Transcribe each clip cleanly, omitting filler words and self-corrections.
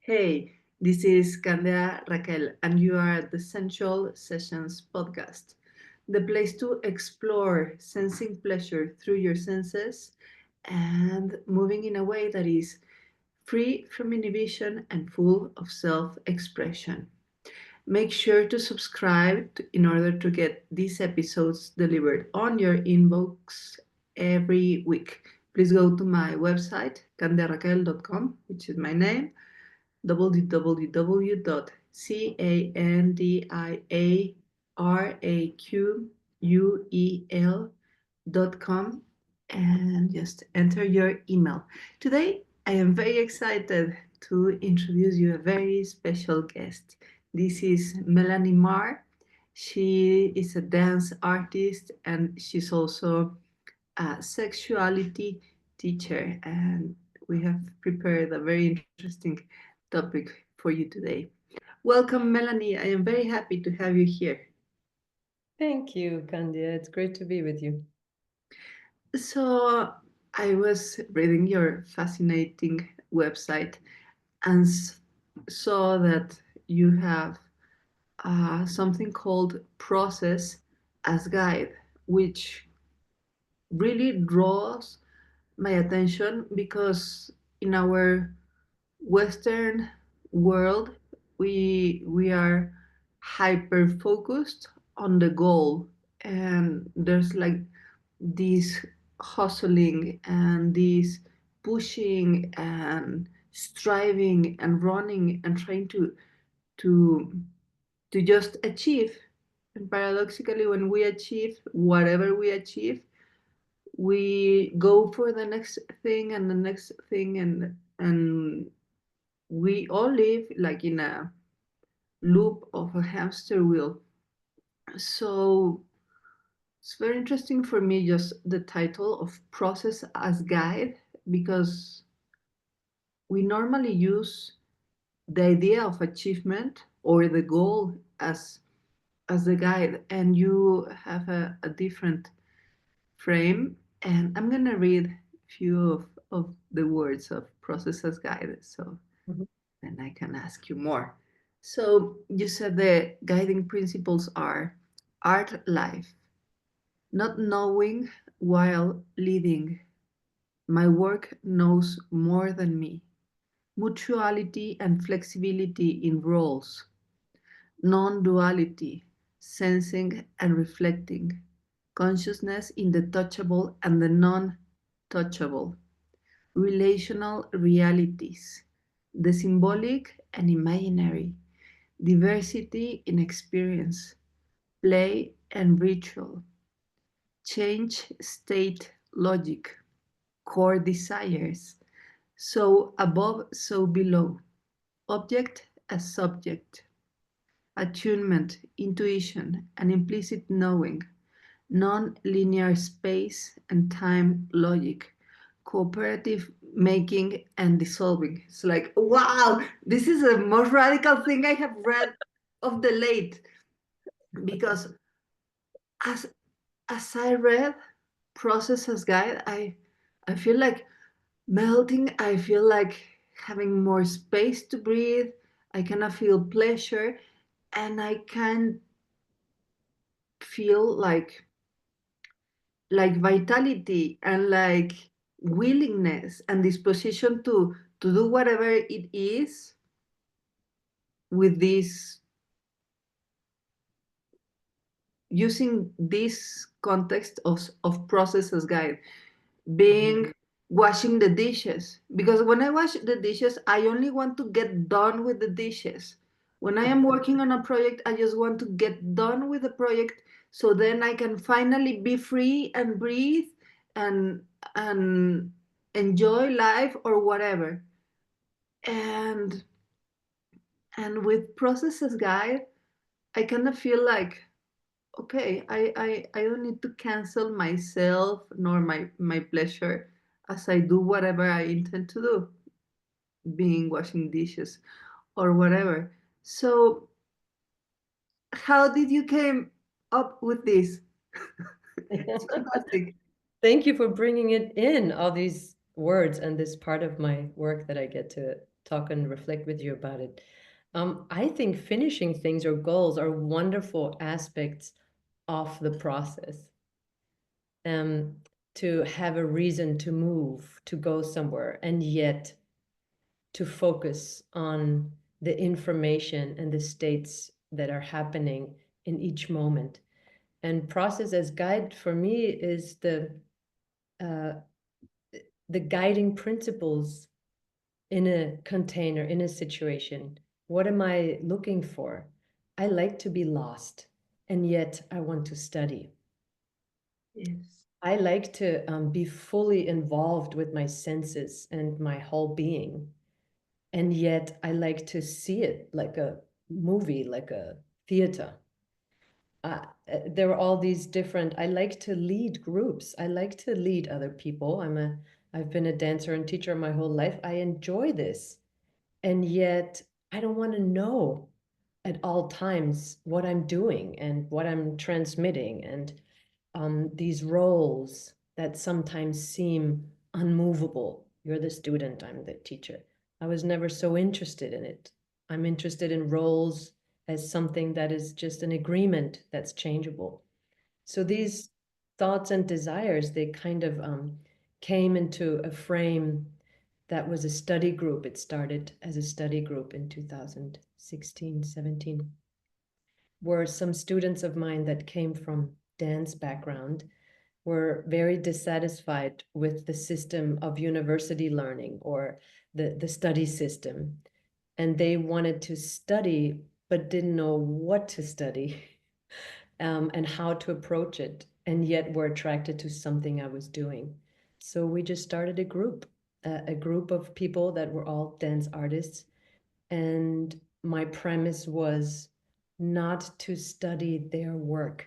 Hey, this is Candia Raquel, and you are at the Sensual Sessions Podcast, the place to explore sensing pleasure through your senses and moving in a way that is free from inhibition and full of self expression. Make sure to subscribe in order to get these episodes delivered on your inbox every week. Please go to my website, candiaraquel.com, which is my name www.candiaraquel.com and just enter your email. Today, I am very excited to introduce you a very special guest. This is Melanie Maar. She is a dance artist and she's also a sexuality teacher, and we have prepared a very interesting topic for you today. Welcome, Melanie. I am very happy to have you here. Thank you, Candia. It's great to be with you. So, I was reading your fascinating website and saw that you have something called Process as Guide, which really draws my attention because in our Western world, we are hyper focused on the goal, and there's like this hustling and this pushing and striving and running and trying to to just achieve. And paradoxically, when we achieve whatever we achieve, we go for the next thing and the next thing, and we all live like in a loop of a hamster wheel. So it's very interesting for me just the title of Process as Guide, because we normally use the idea of achievement or the goal as the guide, and you have a different frame. And I'm gonna read a few of the words of Process as Guide, so Mhm. then I can ask you more. So you said the guiding principles are art life, not knowing while leading. My work knows more than me. Mutuality and flexibility in roles. Non duality, sensing and reflecting. Consciousness in the touchable and the non touchable. Relational realities. The symbolic and imaginary. Diversity in experience, play and ritual, change state logic, core desires, so above, so below, object as subject, attunement, intuition, and implicit knowing, non-linear space and time logic, cooperative making and dissolving. It's like, wow, this is the most radical thing I have read of the late, because as I read Process as Guide, I feel like melting. I feel like having more space to breathe. I kind of feel pleasure, and I can feel like vitality and like willingness and disposition to do whatever it is with this, using this context of Process as Guide Mhm. being washing the dishes, because when I wash the dishes I only want to get done with the dishes. When I am working on a project, I just want to get done with the project, so then I can finally be free and breathe and and enjoy life or whatever. And and with Process as Guide, I kind of feel like, okay, I don't need to cancel myself nor my pleasure as I do whatever I intend to do, being washing dishes or whatever. So how did you came up with this? It's fantastic. Thank you for bringing it in, all these words and this part of my work that I get to talk and reflect with you about it. I think finishing things or goals are wonderful aspects of the process. Um, to have a reason to move, to go somewhere, and yet to focus on the information and the states that are happening in each moment. And process as guide for me is uh, the guiding principles in a container, in a situation. What am I looking for? I like to be lost, and yet I want to study. Yes. I like to be fully involved with my senses and my whole being. And yet I like to see it like a movie, like a theater. There are all these different, I like to lead groups. I like to lead other people. I've been a dancer and teacher my whole life. I enjoy this. And yet I don't want to know at all times what I'm doing and what I'm transmitting, and these roles that sometimes seem unmovable. You're the student, I'm the teacher. I was never so interested in it. I'm interested in roles as something that is just an agreement that's changeable. So these thoughts and desires, they kind of came into a frame that was a study group. It started as a study group in 2016, 17, where some students of mine that came from dance background were very dissatisfied with the system of university learning or the study system. And they wanted to study, but didn't know what to study and how to approach it, and yet were attracted to something I was doing. So we just started a group of people that were all dance artists. And my premise was not to study their work,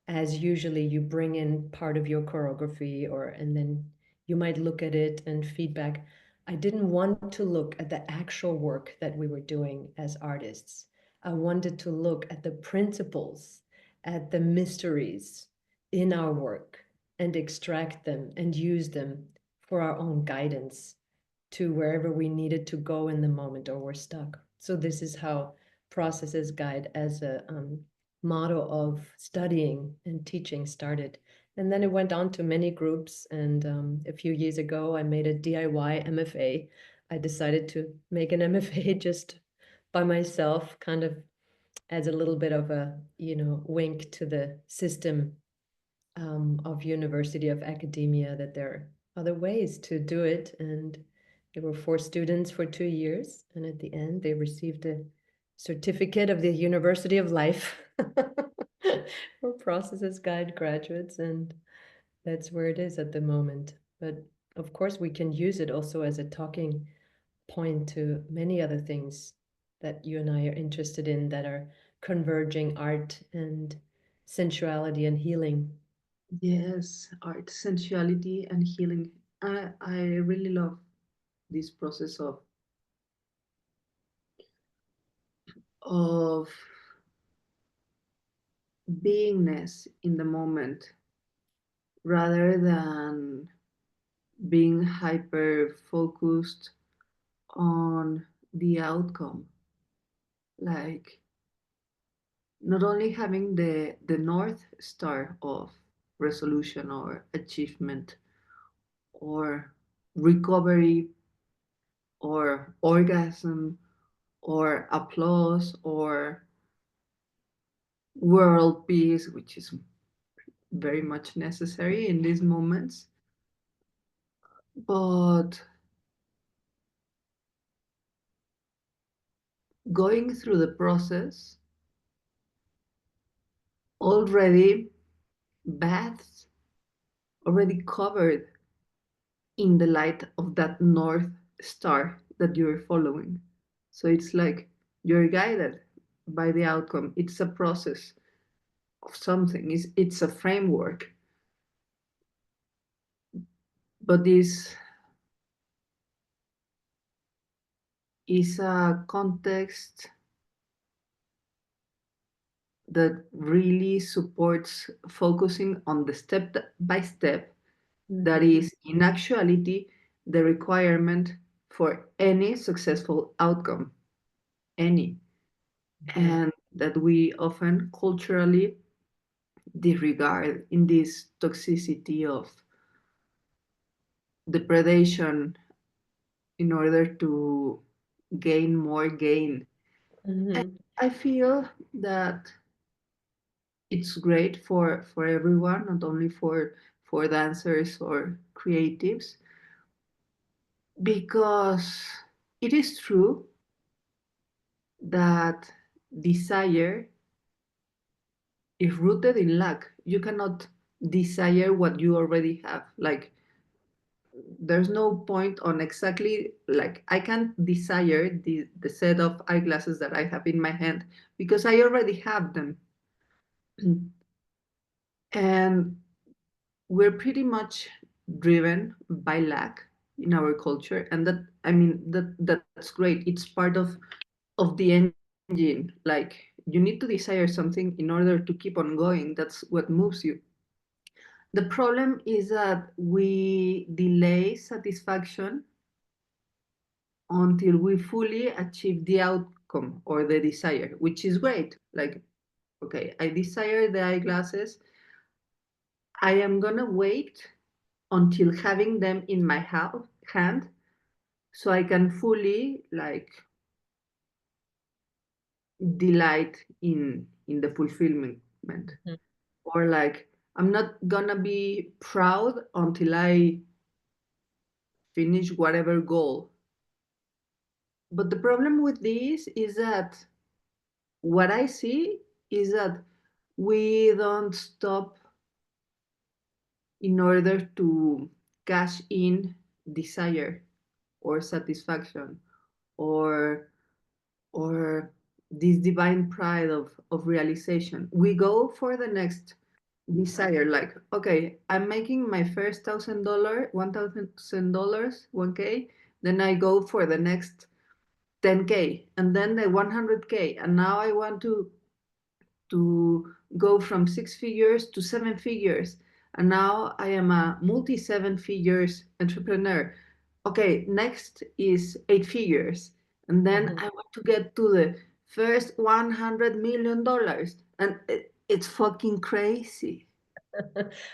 as usually you bring in part of your choreography, or and then you might look at it and feedback. I didn't want to look at the actual work that we were doing as artists. I wanted to look at the principles, at the mysteries in our work, and extract them and use them for our own guidance to wherever we needed to go in the moment or were stuck. So this is how processes guide as a model of studying and teaching started. And then it went on to many groups. And a few years ago, I made a DIY MFA. I decided to make an MFA just by myself, kind of as a little bit of a, wink to the system of university, of academia, that there are other ways to do it. And there were 4 students for 2 years. And at the end, they received a certificate of the University of Life for processes guide graduates. And that's where it is at the moment. But of course, we can use it also as a talking point to many other things that you and I are interested in, that are converging: art and sensuality and healing. Yes, art, sensuality, and healing. I really love this process of beingness in the moment rather than being hyper focused on the outcome. Like not only having the north star of resolution or achievement or recovery or orgasm or applause or world peace, which is very much necessary in these moments, but going through the process already bathed, already covered in the light of that north star that you're following. So it's like you're guided by the outcome. It's a process of something. It's a framework. But this is a context that really supports focusing on the step by step that Mhm. is, in actuality, the requirement for any successful outcome, any, Mhm. and that we often culturally disregard in this toxicity of depredation in order to gain more gain. And Mhm. I feel that it's great for everyone, not only for dancers or creatives, because it is true that desire is rooted in lack. You cannot desire what you already have. Like there's no point on exactly like I can't desire the set of eyeglasses that I have in my hand because I already have them. And we're pretty much driven by lack in our culture, and that I mean that's great. It's part of the engine. Like you need to desire something in order to keep on going. That's what moves you. The problem is that we delay satisfaction until we fully achieve the outcome or the desire, which is great. Like, okay, I desire the eyeglasses. I am gonna wait until having them in my hand so I can fully like delight in the fulfillment. Mhm. Or like I'm not gonna be proud until I finish whatever goal. But the problem with this is that what I see is that we don't stop in order to cash in desire or satisfaction or or this divine pride of realization. We go for the next desire, like, okay, I'm making my first $1,000, $1,000, 1K, then I go for the next 10K and then the 100K. And now I want to go from 6 figures to 7 figures. And now I am a multi 7 figures entrepreneur. Okay, next is 8 figures. And then Mhm. I want to get to the first $100 million. And it's fucking crazy.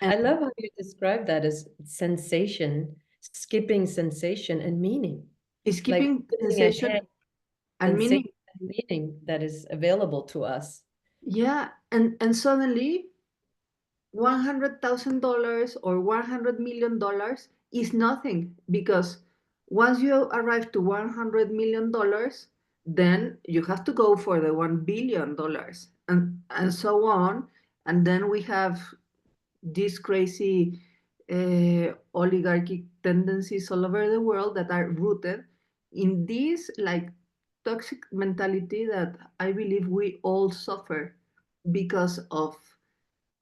And I love how you describe that as sensation, skipping sensation and meaning, it's like keeping skipping sensation ahead and sensation meaning. and meaning that is available to us. Yeah. And suddenly $100,000 or $100 million is nothing because once you arrive to $100 million, then you have to go for the $1 billion and so on. And then we have these crazy oligarchic tendencies all over the world that are rooted in this like toxic mentality that I believe we all suffer because of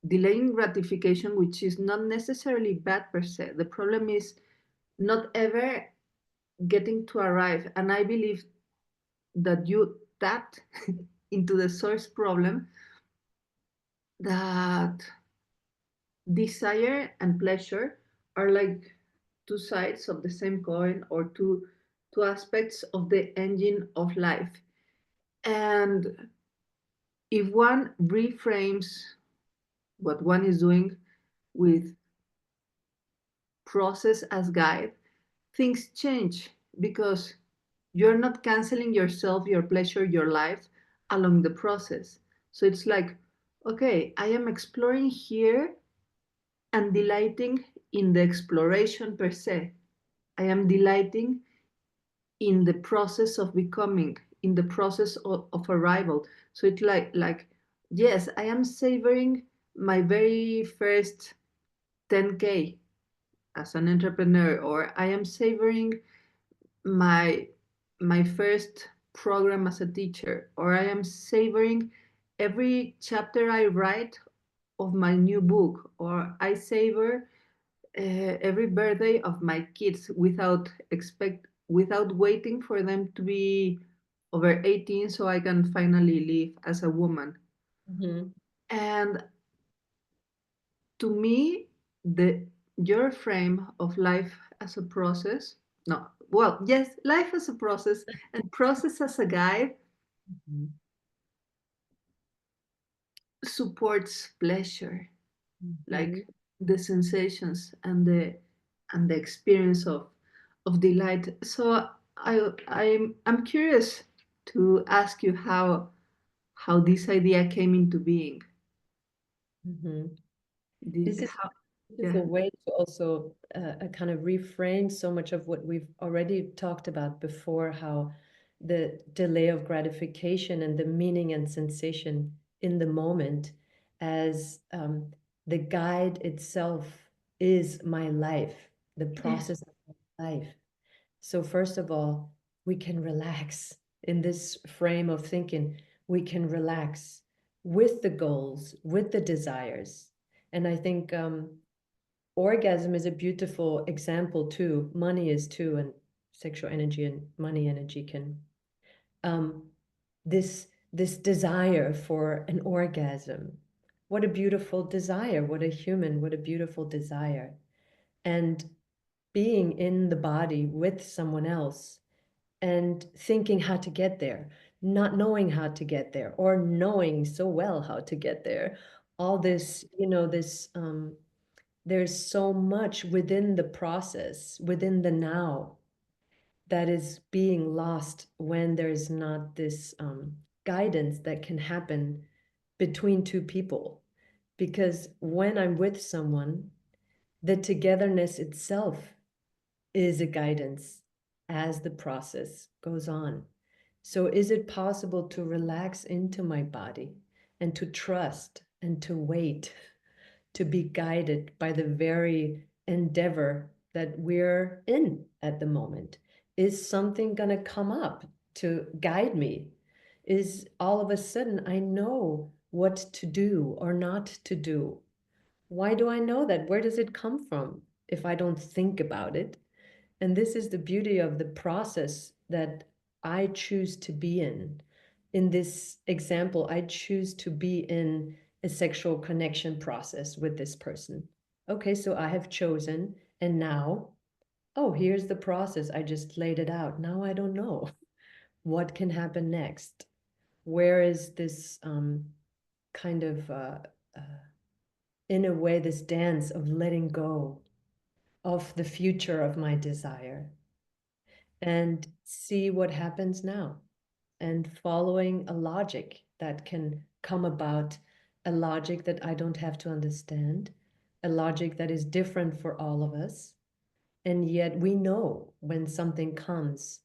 delaying gratification, which is not necessarily bad per se. The problem is not ever getting to arrive. And I believe that you tapped into the source problem, that desire and pleasure are like two sides of the same coin or two aspects of the engine of life. And if one reframes what one is doing with process as guide, things change because you're not canceling yourself, your pleasure, your life along the process. So it's like, okay, I am exploring here and delighting in the exploration per se. I am delighting in the process of becoming, in the process of arrival. So it's like yes, I am savoring my very first 10K as an entrepreneur, or I am savoring my my first program as a teacher, or I am savoring every chapter I write of my new book, or I savor every birthday of my kids without waiting for them to be over 18 so I can finally live as a woman. Mhm. And to me, the your frame of life as a process No, well, yes, life as a process and process as a guide Mhm. supports pleasure, Mhm. like the sensations and the experience of delight. So I'm curious to ask you how this idea came into being. Mhm. The, This is how, a yeah, beautiful way to also kind of reframe so much of what we've already talked about before, how the delay of gratification and the meaning and sensation in the moment as the guide itself is my life, the yes, process of my life. So first of all, we can relax in this frame of thinking. We can relax with the goals, with the desires. And I think orgasm is a beautiful example too. Money is too, and sexual energy and money energy can. Um, this desire for an orgasm. What a beautiful desire. What a human. What a beautiful desire. And being in the body with someone else and thinking how to get there, not knowing how to get there, or knowing so well how to get there. All this, this there's so much within the process, within the now, that is being lost when there's not this guidance that can happen between two people. Because when I'm with someone, the togetherness itself is a guidance as the process goes on. So, is it possible to relax into my body and to trust and to wait, to be guided by the very endeavor that we're in at the moment? Is something going to come up to guide me? Is all of a sudden I know what to do or not to do? Why do I know that? Where does it come from if I don't think about it? And this is the beauty of the process that I choose to be in. In this example, I choose to be in a sexual connection process with this person. Okay, so I have chosen, and now, oh, here's the process. I just laid it out. Now I don't know what can happen next. Where is this kind of, uh, in a way, this dance of letting go of the future of my desire and see what happens now and following a logic that can come about, a logic that I don't have to understand, a logic that is different for all of us. And yet we know when something comes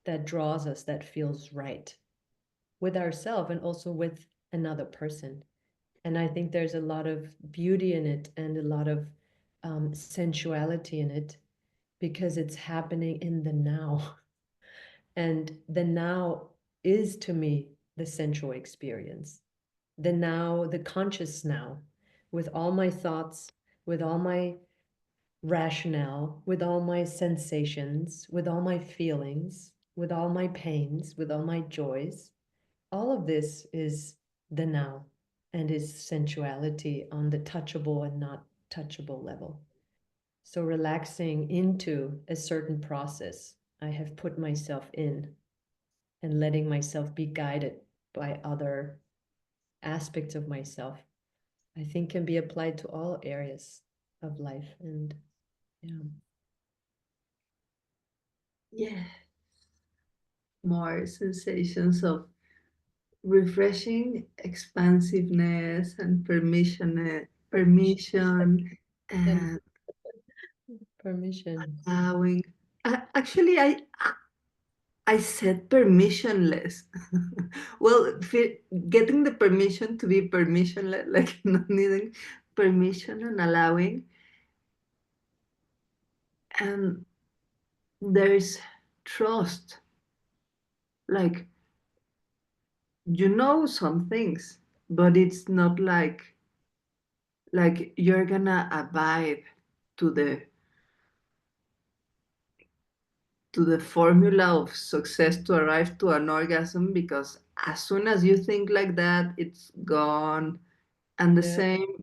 that draws us, that feels right with ourselves and also with another person. And I think there's a lot of beauty in it and a lot of sensuality in it because it's happening in the now. And the now is to me the sensual experience. The now, the conscious now, with all my thoughts, with all my rationale, with all my sensations, with all my feelings, with all my pains, with all my joys. All of this is the now and is sensuality on the touchable and not touchable level. So relaxing into a certain process I have put myself in and letting myself be guided by other aspects of myself, I think can be applied to all areas of life. And yeah. yeah, more sensations of refreshing expansiveness and permission And and permission. allowing. Actually, I said permissionless. Well, getting the permission to be permissionless, like not needing permission and allowing, and there's trust. Like you know some things, but it's not like you're gonna abide to the formula of success to arrive to an orgasm, because as soon as you think like that, it's gone. And the Yeah. same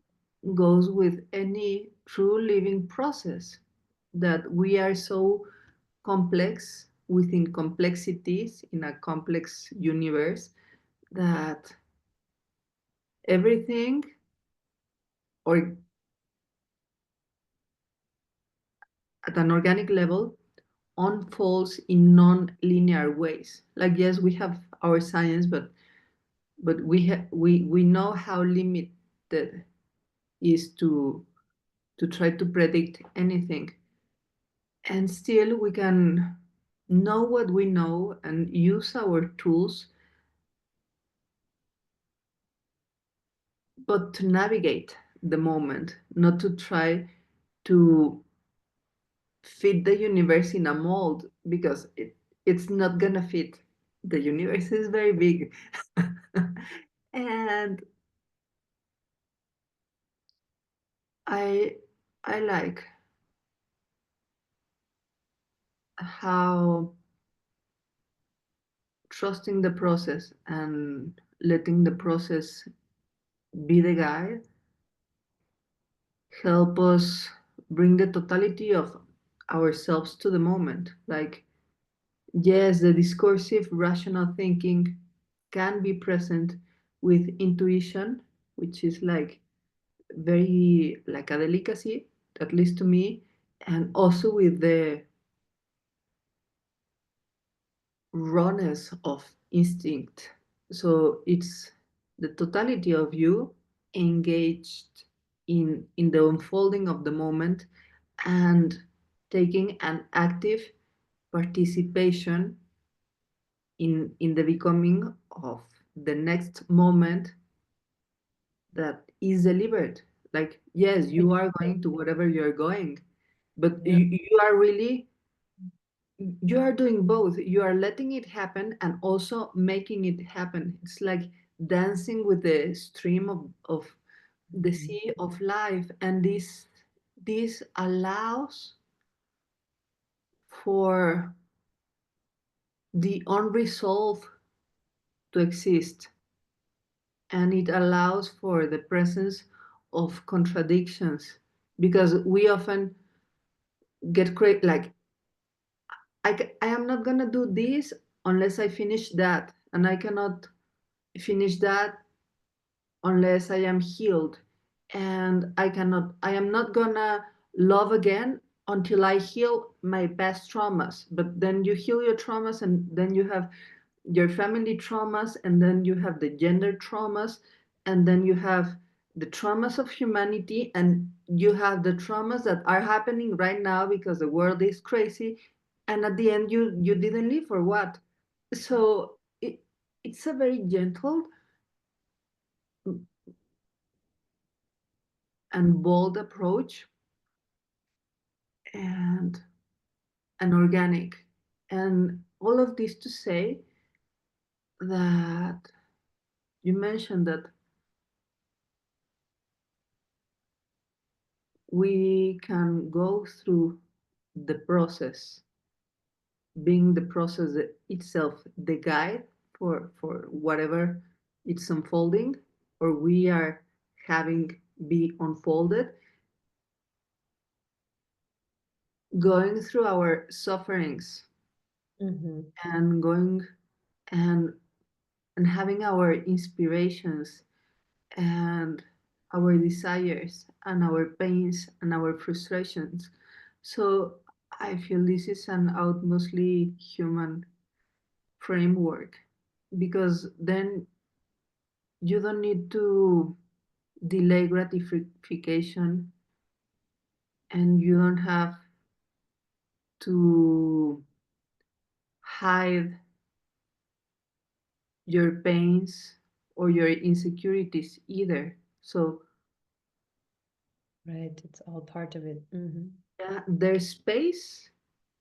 goes with any true living process, that we are so complex within complexities in a complex universe, that everything, or at an organic level, unfolds in non-linear ways. Like, yes, we have our science, but we know how limited is to try to predict anything, and still we can know what we know and use our tools, but to navigate the moment, not to try to fit the universe in a mold, because it's not gonna fit. The universe is very big. And I I like how trusting the process and letting the process be the guide help us bring the totality of ourselves to the moment. Like, yes, the discursive rational thinking can be present with intuition, which is like very like a delicacy, at least to me, and also with the rawness of instinct. So it's the totality of you engaged in the unfolding of the moment, and taking an active participation in the becoming of the next moment that is delivered. Like, yes, you are going to whatever you're going, but Yeah. you are really, you are doing both. You are letting it happen and also making it happen. It's like dancing with the stream of the Mhm. sea of life, and this allows for the unresolved to exist, and it allows for the presence of contradictions, because we often get like, I am not gonna do this unless I finish that, and I cannot finish that unless I am healed, and I am not gonna love again until I heal my past traumas. But then you heal your traumas, and then you have your family traumas, and then you have the gender traumas, and then you have the traumas of humanity, and you have the traumas that are happening right now because the world is crazy, and at the end you didn't live for what. So it's a very gentle and bold approach, and an organic, and all of this to say that you mentioned that we can go through the process, being the process itself the guide for whatever it's unfolding, or we are having be unfolded, going through our sufferings, Mhm. and going and and having our inspirations, and our desires, and our pains, and our frustrations. So I feel this is an utmostly human framework, because then you don't need to delay gratification, and you don't have to hide your pains or your insecurities either. So Right. It's all part of it. yeah, there's space,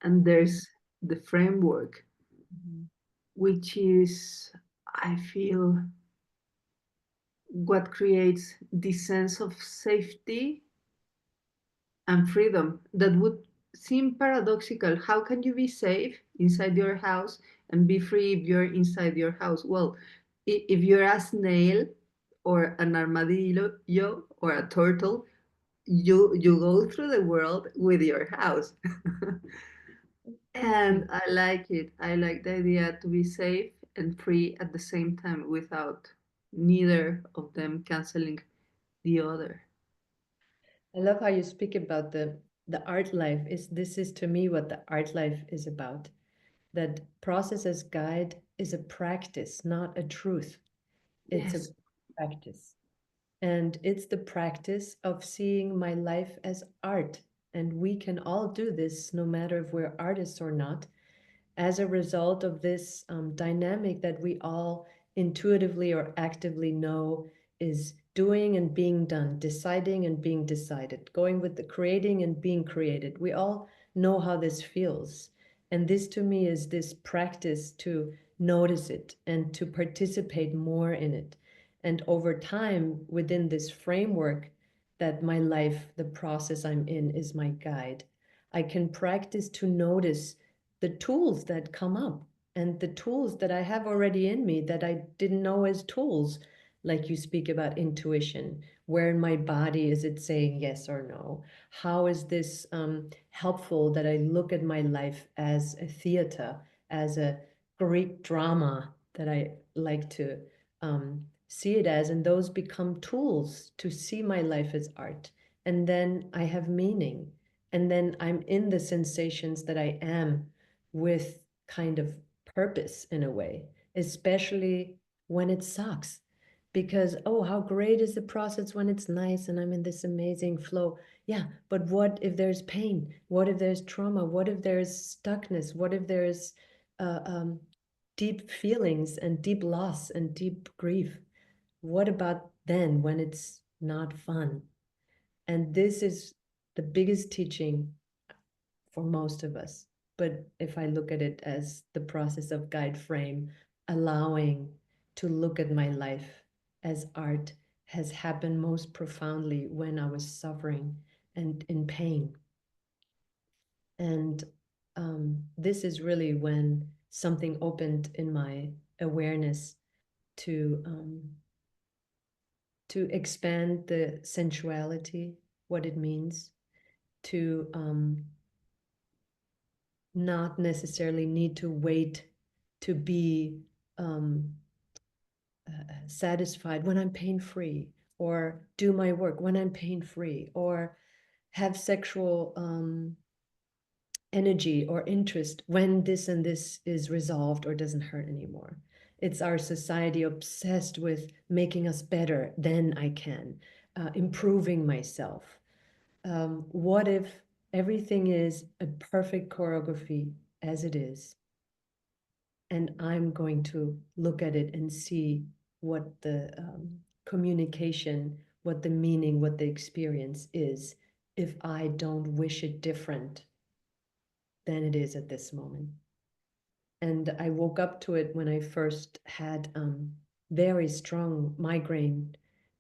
and there's the framework, Mhm. which is, I feel, what creates this sense of safety and freedom that would seem paradoxical. How can you be safe inside your house and be free if you're inside your house? Well, if you're a snail or an armadillo or a turtle, you go through the world with your house. And I like it. I like the idea to be safe and free at the same time without neither of them canceling the other. I love how you speak about the art life. Is this is to me what the art life is about. That process as guide is a practice, not a truth. It's a Yes. practice. And it's the practice of seeing my life as art. And we can all do this no matter if we're artists or not, as a result of this dynamic that we all intuitively or actively know is doing and being done, deciding and being decided, going with the creating and being created. We all know how this feels. And this to me is this practice to notice it and to participate more in it. And over time, within this framework, that my life, the process I'm in, is my guide, I can practice to notice the tools that come up and the tools that I have already in me that I didn't know as tools. Like you speak about intuition, where in my body is it saying yes or no? How is this helpful that I look at my life as a theater, as a Greek drama that I like to see it as? And those become tools to see my life as art. And then I have meaning. And then I'm in the sensations that I am with kind of purpose in a way, especially when it sucks. Because, oh, how great is the process when it's nice and I'm in this amazing flow. Yeah, but what if there's pain? What if there's trauma? What if there's stuckness? What if there's uh, um, deep feelings and deep loss and deep grief? What about then when it's not fun? And this is the biggest teaching for most of us. But if I look at it as the process of guide frame, allowing to look at my life as art has happened most profoundly when I was suffering and in pain. And this is really when something opened in my awareness to to expand the sensuality, what it means to not necessarily need to wait to be um, satisfied when I'm pain free, or do my work when I'm pain free, or have sexual energy or interest when this and this is resolved or doesn't hurt anymore. It's our society obsessed with making us better, then I can, improving myself. What if everything is a perfect choreography as it is? And I'm going to look at it and see what the communication, what the meaning, what the experience is, if I don't wish it different than it is at this moment. And I woke up to it when I first had very strong migraine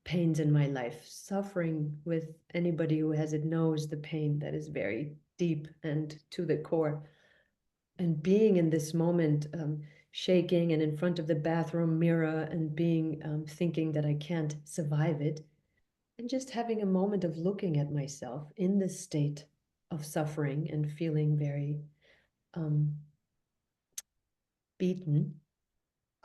pains in my life. Suffering with anybody who has it knows the pain that is very deep and to the core. And being in this moment, shaking and in front of the bathroom mirror and being thinking that I can't survive it, and just having a moment of looking at myself in this state of suffering and feeling very um, beaten,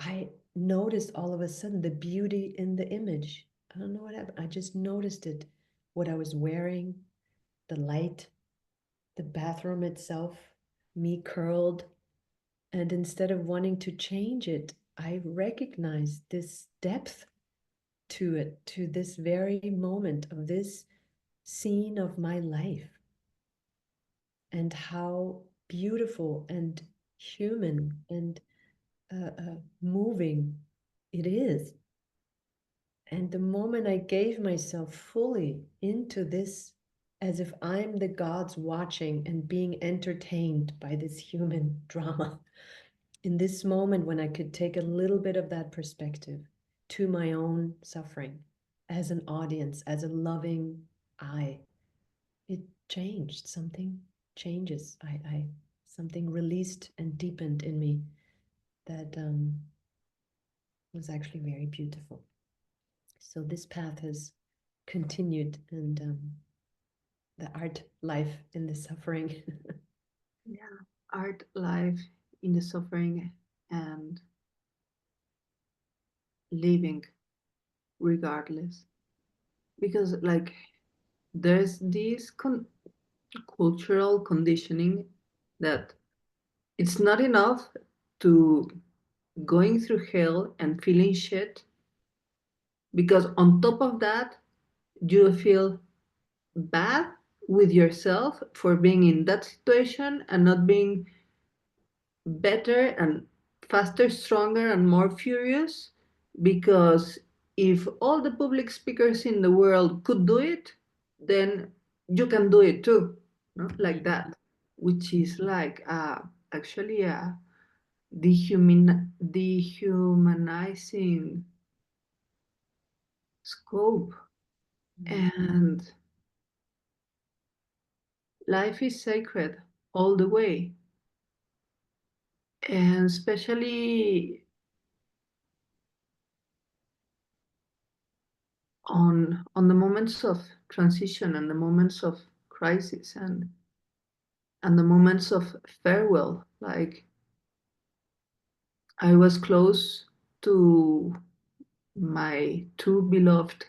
I noticed all of a sudden the beauty in the image. I don't know what happened. I just noticed it. What I was wearing, the light, the bathroom itself, me curled. And instead of wanting to change it, I recognized this depth to it, to this very moment of this scene of my life, and how beautiful and human and moving it is. And the moment I gave myself fully into this, as if I'm the gods watching and being entertained by this human drama, in this moment when I could take a little bit of that perspective to my own suffering as an audience, as a loving eye, it changed. Something changes. I something released and deepened in me that was actually very beautiful. So this path has continued, and the art life in the suffering. Yeah. art, life in the suffering, and living regardless. Because, like, there's this cultural conditioning that it's not enough to going through hell and feeling shit, because on top of that, you feel bad with yourself for being in that situation and not being better and faster, stronger, and more furious. Because if all the public speakers in the world could do it, then you can do it too, no? Like that, which is like actually a dehumanizing scope. And life is sacred all the way, and especially on the moments of transition and the moments of crisis and the moments of farewell. Like, I was close to my two beloved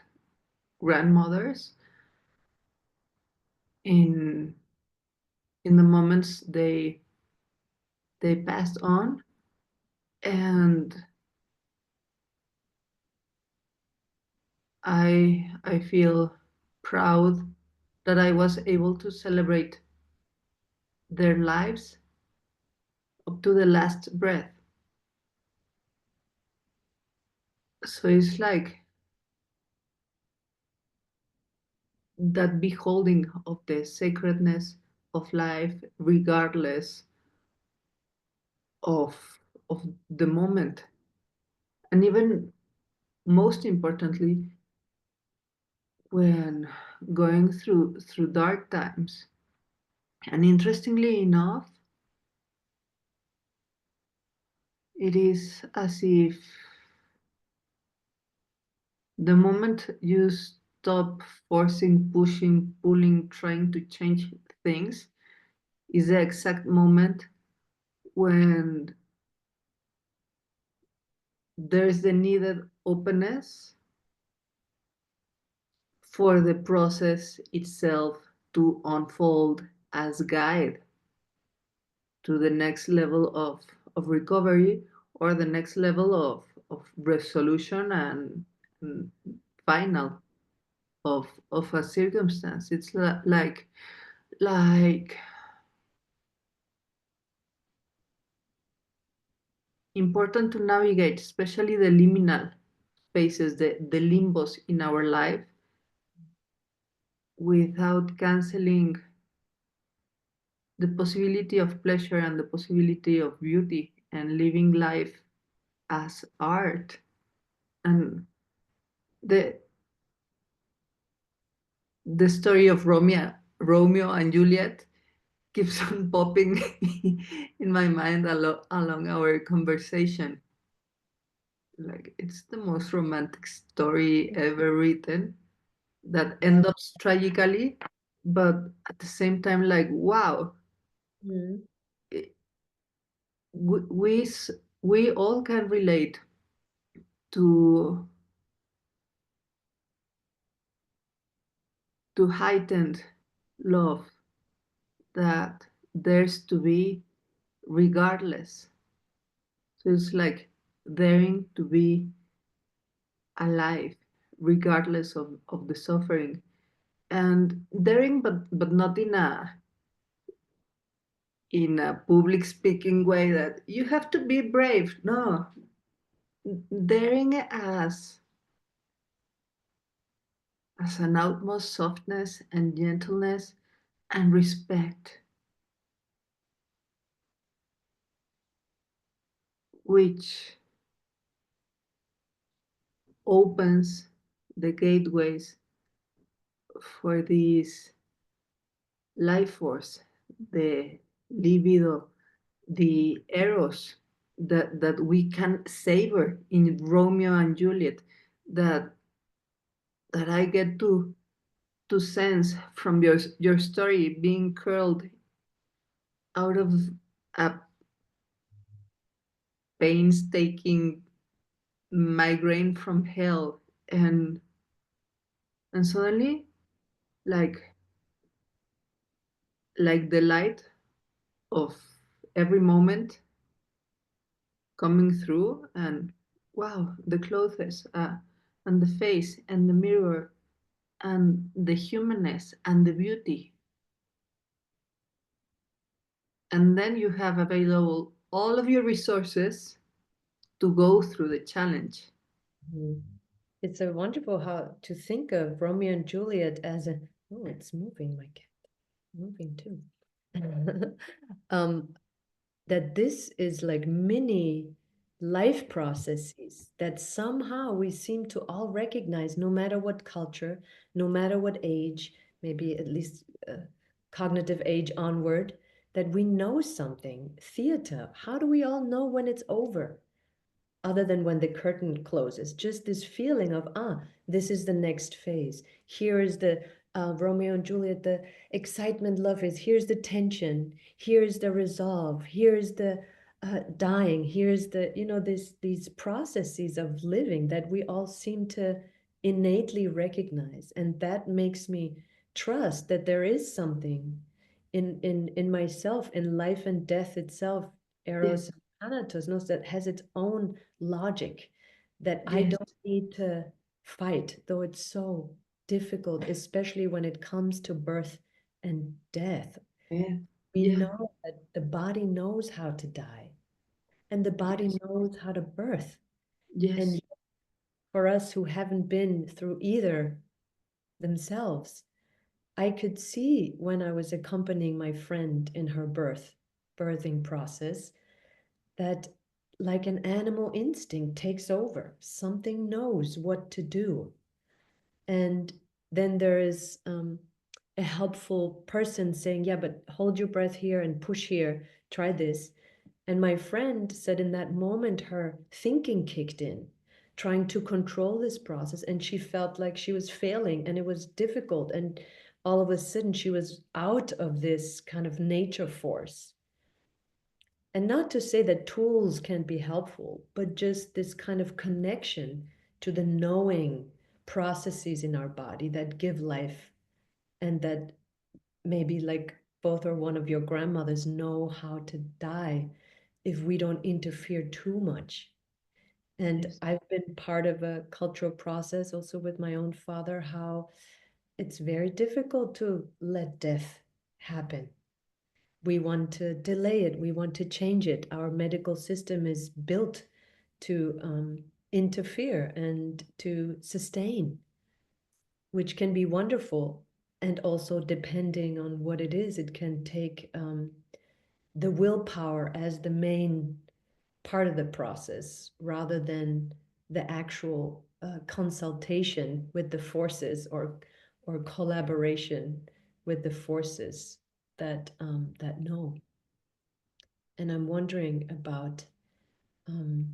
grandmothers in in the moments they passed on, and I feel proud that I was able to celebrate their lives up to the last breath. So it's like that beholding of the sacredness of life, regardless of of the moment, and even most importantly, when going through dark times. And interestingly enough, it is as if the moment you stop forcing, pushing, pulling, trying to change things is the exact moment when there's the needed openness for the process itself to unfold as guide to the next level of recovery, or the next level of resolution and final of a circumstance. It's like important to navigate, especially the liminal spaces, the limbos in our life, without canceling the possibility of pleasure and the possibility of beauty and living life as art. And the the story of Romeo and Juliet keeps on popping in my mind along our conversation. Like, it's the most romantic story ever written that ends up tragically, but at the same time, like, wow, Mm. it, we we all can relate to heightened love that there's to be regardless. So it's like daring to be alive regardless of the suffering, and daring, but not in a public speaking way that you have to be brave. No, daring as an utmost softness and gentleness and respect, which opens the gateways for this life force, the libido, the eros that we can savor in Romeo and Juliet, that that I get to sense from your story being curled out of a painstaking migraine from hell, and suddenly, like the light of every moment coming through, and wow, the clothes, and the face and the mirror and the humanness and the beauty. And then you have available all of your resources to go through the challenge. Mhm. It's a wonderful how to think of Romeo and Juliet as a, oh, it's moving, my cat, moving too. um, that this is like mini life processes that somehow we seem to all recognize, no matter what culture, no matter what age, maybe at least cognitive age onward, that we know something. Theater, how do we all know when it's over? Other than when the curtain closes, just this feeling of, this is the next phase. Here is the Romeo and Juliet, the excitement, love is, here's the tension, here's the resolve, here's the dying, here's the, these processes of living that we all seem to innately recognize. And that makes me trust that there is something in myself, in life and death itself, Yes, eros and thanatos, knows that has its own logic that I yes, don't need to fight, though it's so difficult, especially when it comes to birth and death. yeah, We yeah, know that the body knows how to die and the body yes, knows how to birth. yes, And for us who haven't been through either themselves, I could see when I was accompanying my friend in her birthing process, that like an animal instinct takes over. Something knows what to do. And then there is a helpful person saying, yeah, but hold your breath here and push here, try this. And my friend said in that moment, her thinking kicked in, trying to control this process. And she felt like she was failing and it was difficult. And all of a sudden, she was out of this kind of nature force. And not to say that tools can be helpful, but just this kind of connection to the knowing processes in our body that give life and that maybe like both or one of your grandmothers know how to die if we don't interfere too much. And yes, I've been part of a cultural process also with my own father, how it's very difficult to let death happen. We want to delay it, we want to change it. Our medical system is built to interfere and to sustain, which can be wonderful. And also, depending on what it is, it can take the willpower as the main part of the process rather than the actual consultation with the forces or collaboration with the forces that know. And I'm wondering about, um,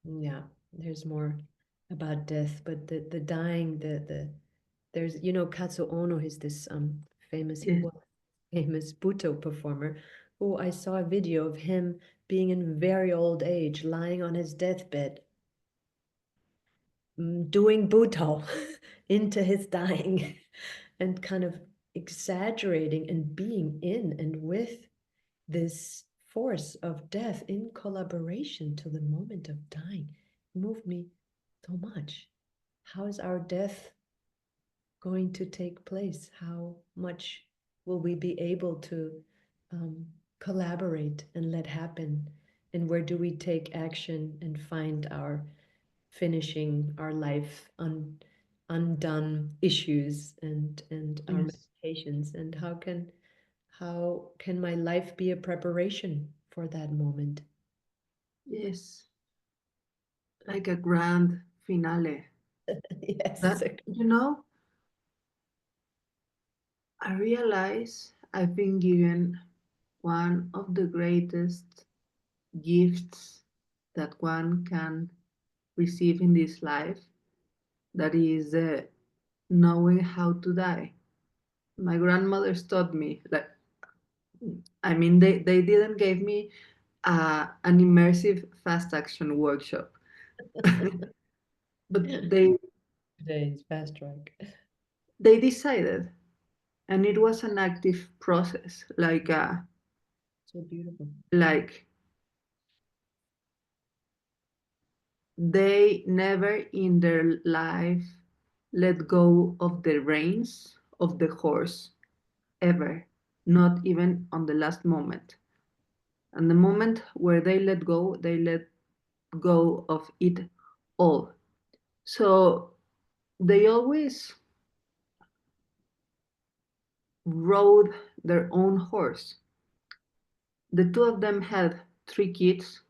yeah, there's more about death, but the dying, there's, Katsu Ono is this famous, he yes, was famous Buto performer who I saw a video of him being in very old age, lying on his deathbed, doing Buto into his dying and kind of exaggerating and being in and with this force of death in collaboration to the moment of dying moved me so much. How is our death going to take place? How much will we be able to um, collaborate and let happen? And where do we take action and find our finishing our life undone issues and our yes, meditations? And how can my life be a preparation for that moment? yes, like a grand finale. Yes, That, exactly. I realize I've been given one of the greatest gifts that one can receive in this life, that is knowing how to die. My grandmother taught me, like, I mean, they didn't give me an immersive fast action workshop, but Today's fast track. they decided, and it was an active process, So beautiful. like they never in their life let go of the reins of the horse ever, not even on the last moment. And the moment where they let go of it all. So they always rode their own horse. The two of them had three kids,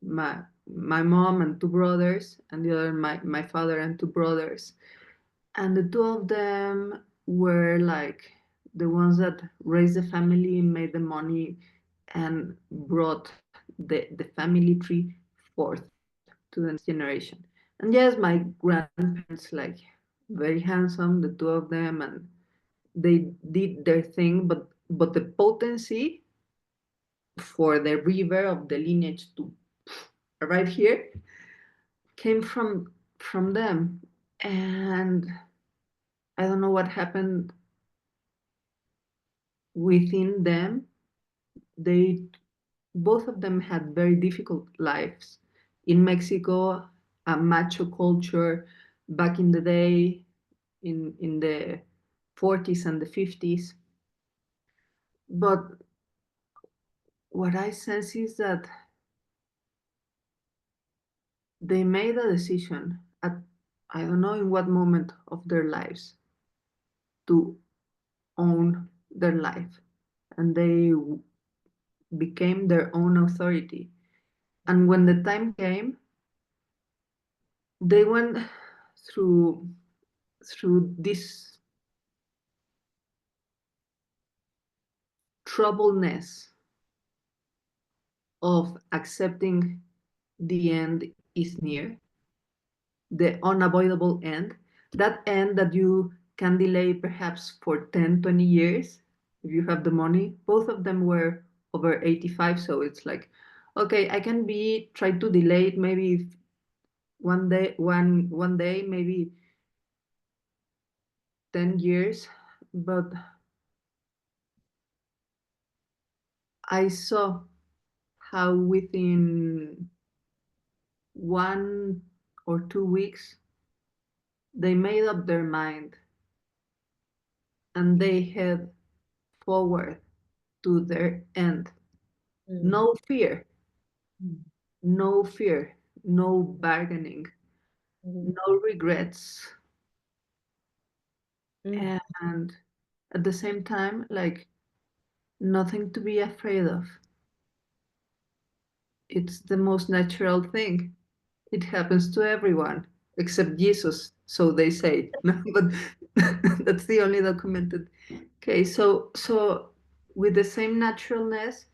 my mom and two brothers, and the other my father and two brothers. And the two of them were like the ones that raised the family, made the money, and brought the family tree forth to the next generation. And yes, my grandparents, like very handsome, the two of them, and they did their thing, but the potency for the river of the lineage to arrive here came from them. And I don't know what happened within them. They both of them had very difficult lives in Mexico, a macho culture back in the day, in the 40s and the 50s. But what I sense is that they made a decision at, I don't know in what moment of their lives, to own their life, and they became their own authority. And when the time came, they went through this troubleness of accepting the end is near, the unavoidable end, that end that you can delay perhaps for 10, 20 years if you have the money. Both of them were over 85, so it's like, okay, I can be try to delay it maybe one day, maybe 10 years, but I saw how within 1 or 2 weeks they made up their mind and they head forward to their end. Mm, No fear, mm, no fear, no bargaining, mhm, no regrets, mm, and at the same time, like nothing to be afraid of. It's the most natural thing. It happens to everyone except Jesus, so they say. No, but that's the only documented case. So with the same naturalness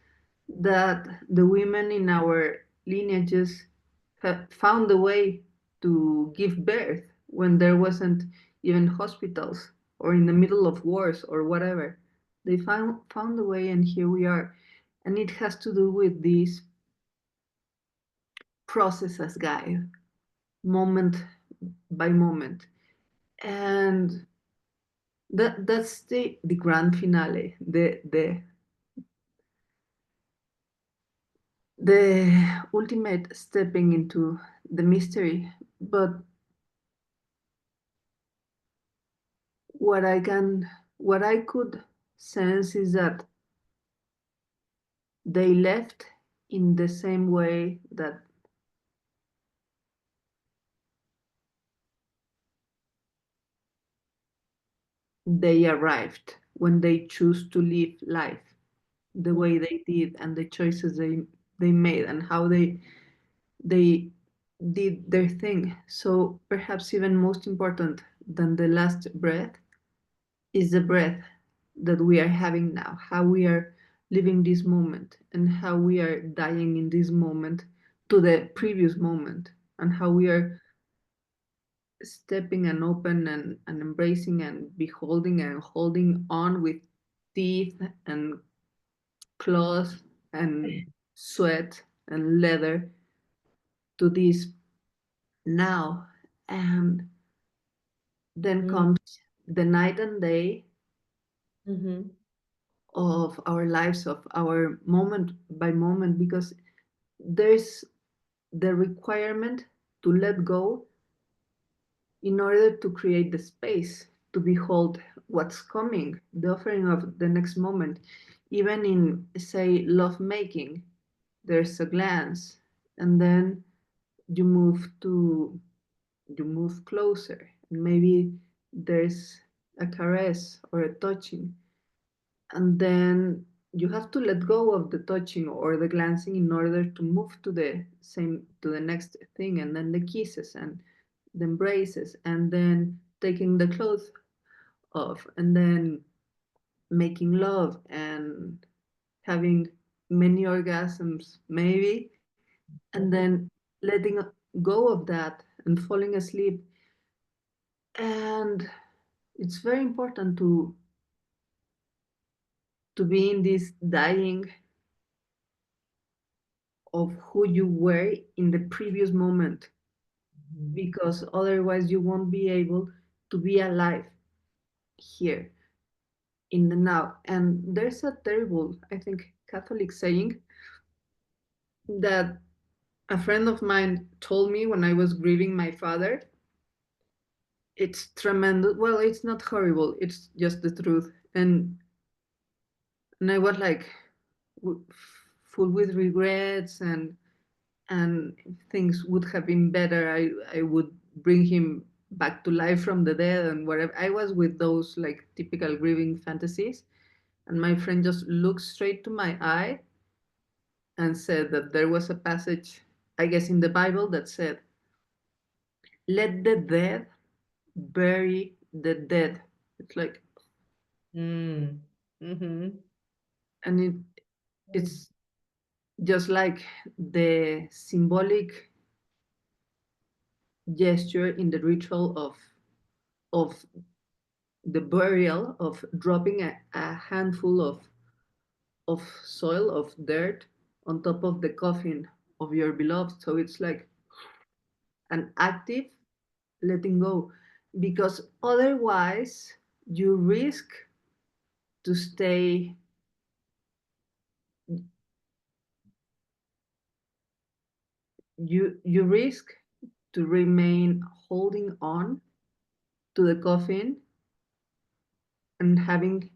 that the women in our lineages have found a way to give birth when there wasn't even hospitals or in the middle of wars or whatever. They found a way, and here we are. And it has to do with this process as guide, moment by moment. And that's the grand finale, the ultimate stepping into the mystery. But what I can what I could sense is that they left in the same way that they arrived when they choose to live life the mm, way they did, and the choices they made, and how they did their thing. So perhaps even most important than the last breath is the breath that we are having now, how we are living this moment, and how we are dying in this moment to the previous moment, and how we are stepping and open and embracing and beholding and holding on with teeth and claws and sweat and leather to this now. And then comes the night and day Mm-hmm. of our lives, of our moment by moment, because there's the requirement to let go in order to create the space to behold what's coming, the offering of the next moment. Even in, say, love making, there's a glance, and then you move to you move closer, and maybe there's a caress or a touching, and then you have to let go of the touching or the glancing in order to move to the next thing, and then the kisses and the embraces, and then taking the clothes off, and then making love and having many orgasms maybe, and then letting go of that and falling asleep. And it's very important to be in this dying of who you were in the previous moment, because otherwise you won't be able to be alive here in the now. And there's a terrible, I think, Catholic saying that a friend of mine told me when I was grieving my father. It's tremendous. Well, it's not horrible, it's just the truth. And I was like full with regrets, and things would have been better. I would bring him back to life from the dead and whatever. I was with those like typical grieving fantasies, and my friend just looked straight to my eye and said that there was a passage, I guess, in the Bible that said, "Let the dead bury the dead." It's like, Mm. Mm-hmm. and it's just like the symbolic gesture in the ritual of the burial, of dropping a handful of soil, of dirt, on top of the coffin of your beloved. So it's like an active letting go, because otherwise you risk to stay, you risk to remain holding on to the coffin and having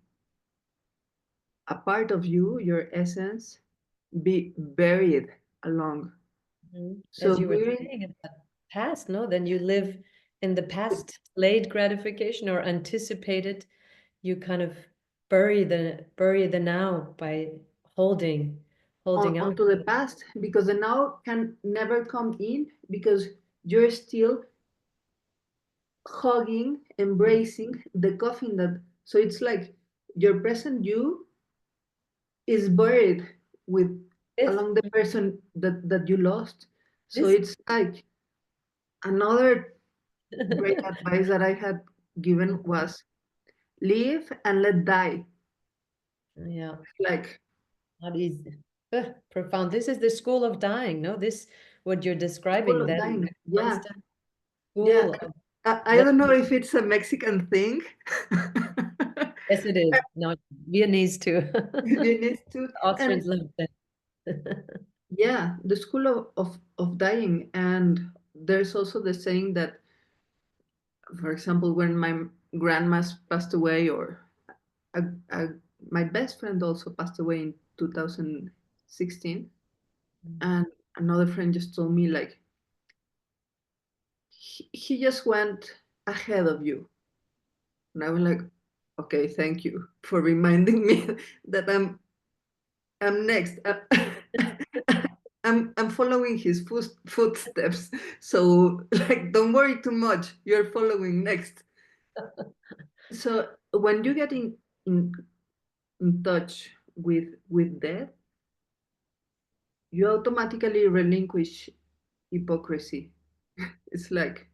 a part of you, your essence, be buried along. As So you were grieving, saying about past, no, then you live in the past, delayed gratification or anticipated. You kind of bury the now by holding on. onto the past, because the now can never come in, because you're still hugging, embracing the coffin that. So it's like your present you is buried with This along the person that you lost. So this it's like another great advice that I had given was live and let die. yeah, Like not easy. Profound. This is the school of dying, no? This what you're school describing of then, dying. the Yeah, constant yeah. school of I let don't know if it's a Mexican thing. yes it is. No, Viennese too. You need to, and Austrians love that. yeah, the school of dying. And there's also the saying that, for example, when my grandma passed away, or a, a, my best friend also passed away in 2016, and another friend just told me like he just went ahead of you. And I was like, okay, thank you for reminding me that I'm next. I'm following his footsteps. So like, don't worry too much. You're following next. So when you get in touch with death, you automatically relinquish hypocrisy. It's like,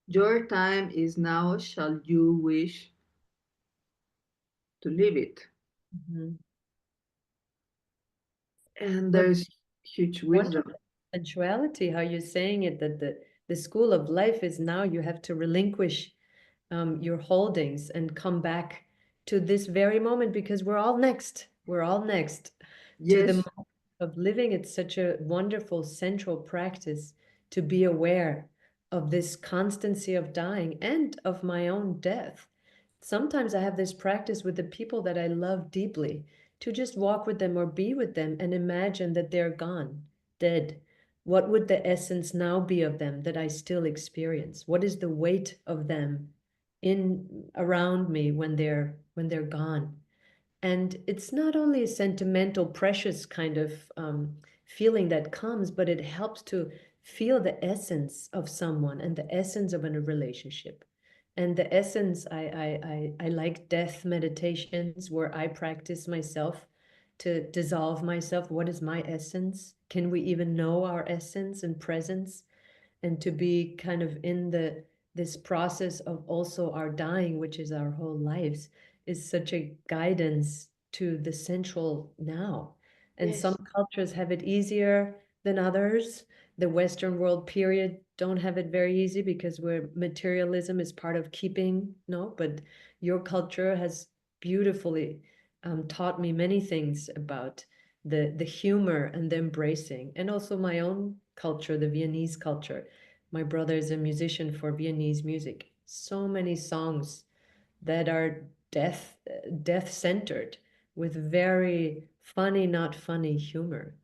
your time is now. Shall you wish to live it. Mhm. And What there's huge wisdom. wonderful sensuality, how you're saying it, that the school of life is now you have to relinquish your holdings and come back to this very moment because we're all next. We're all next to the Yes, moment of living. It's such a wonderful central practice to be aware of this constancy of dying and of my own death. Sometimes I have this practice with the people that I love deeply to just walk with them or be with them and imagine that they're gone, dead. What would the essence now be of them that I still experience? What is the weight of them in around me when they're gone? And it's not only a sentimental, precious kind of feeling that comes, but it helps to feel the essence of someone and the essence of a relationship. And the essence, I like death meditations where I practice myself to dissolve myself. What is my essence? Can we even know our essence and presence? And to be kind of in this process of also our dying, which is our whole lives, is such a guidance to the central now. And some yes, cultures have it easier than others. The Western world period don't have it very easy because where materialism is part of keeping, no, but your culture has beautifully taught me many things about the humor and the embracing, and also my own culture, the Viennese culture. My brother is a musician for Viennese music. So many songs that are death centered with very funny, not funny humor.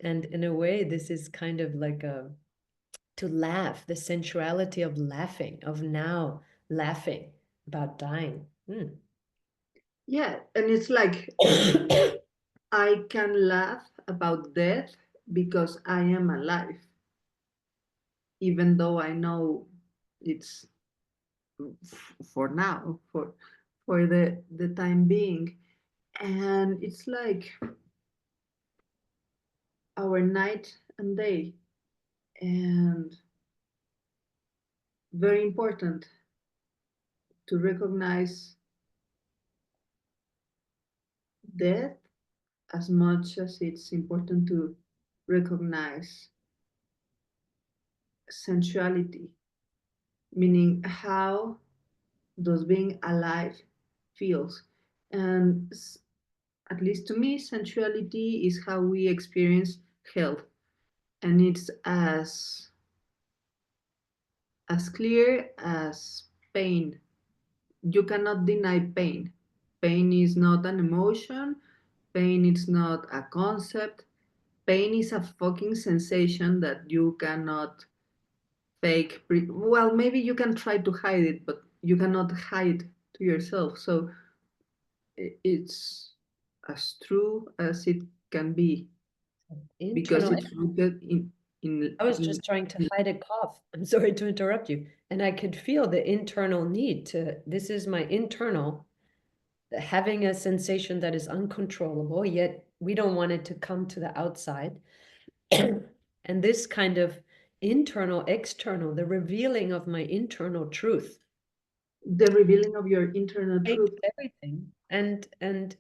And in a way, this is kind of like a to laugh, the sensuality of laughing, of now laughing about dying. yeah. And it's like I can laugh about death because I am alive, even though I know it's for now, for the time being. And it's like our night and day, and very important to recognize death as much as it's important to recognize sensuality, meaning how does being alive feels. And at least to me, sensuality is how we experience health, and it's as clear as pain. You cannot deny pain. Pain is not an emotion. Pain is not a concept. Pain is a fucking sensation that you cannot fake. Well, maybe you can try to hide it, but you cannot hide to yourself. So it's as true as it can be because Internal. it's rooted in I was in just trying to hide a cough. I'm sorry to interrupt you. And I could feel the internal need to, this is my internal, having a sensation that is uncontrollable, yet we don't want it to come to the outside. And this kind of internal, external, the revealing of my internal truth the revealing of your internal shapes truth. everything. And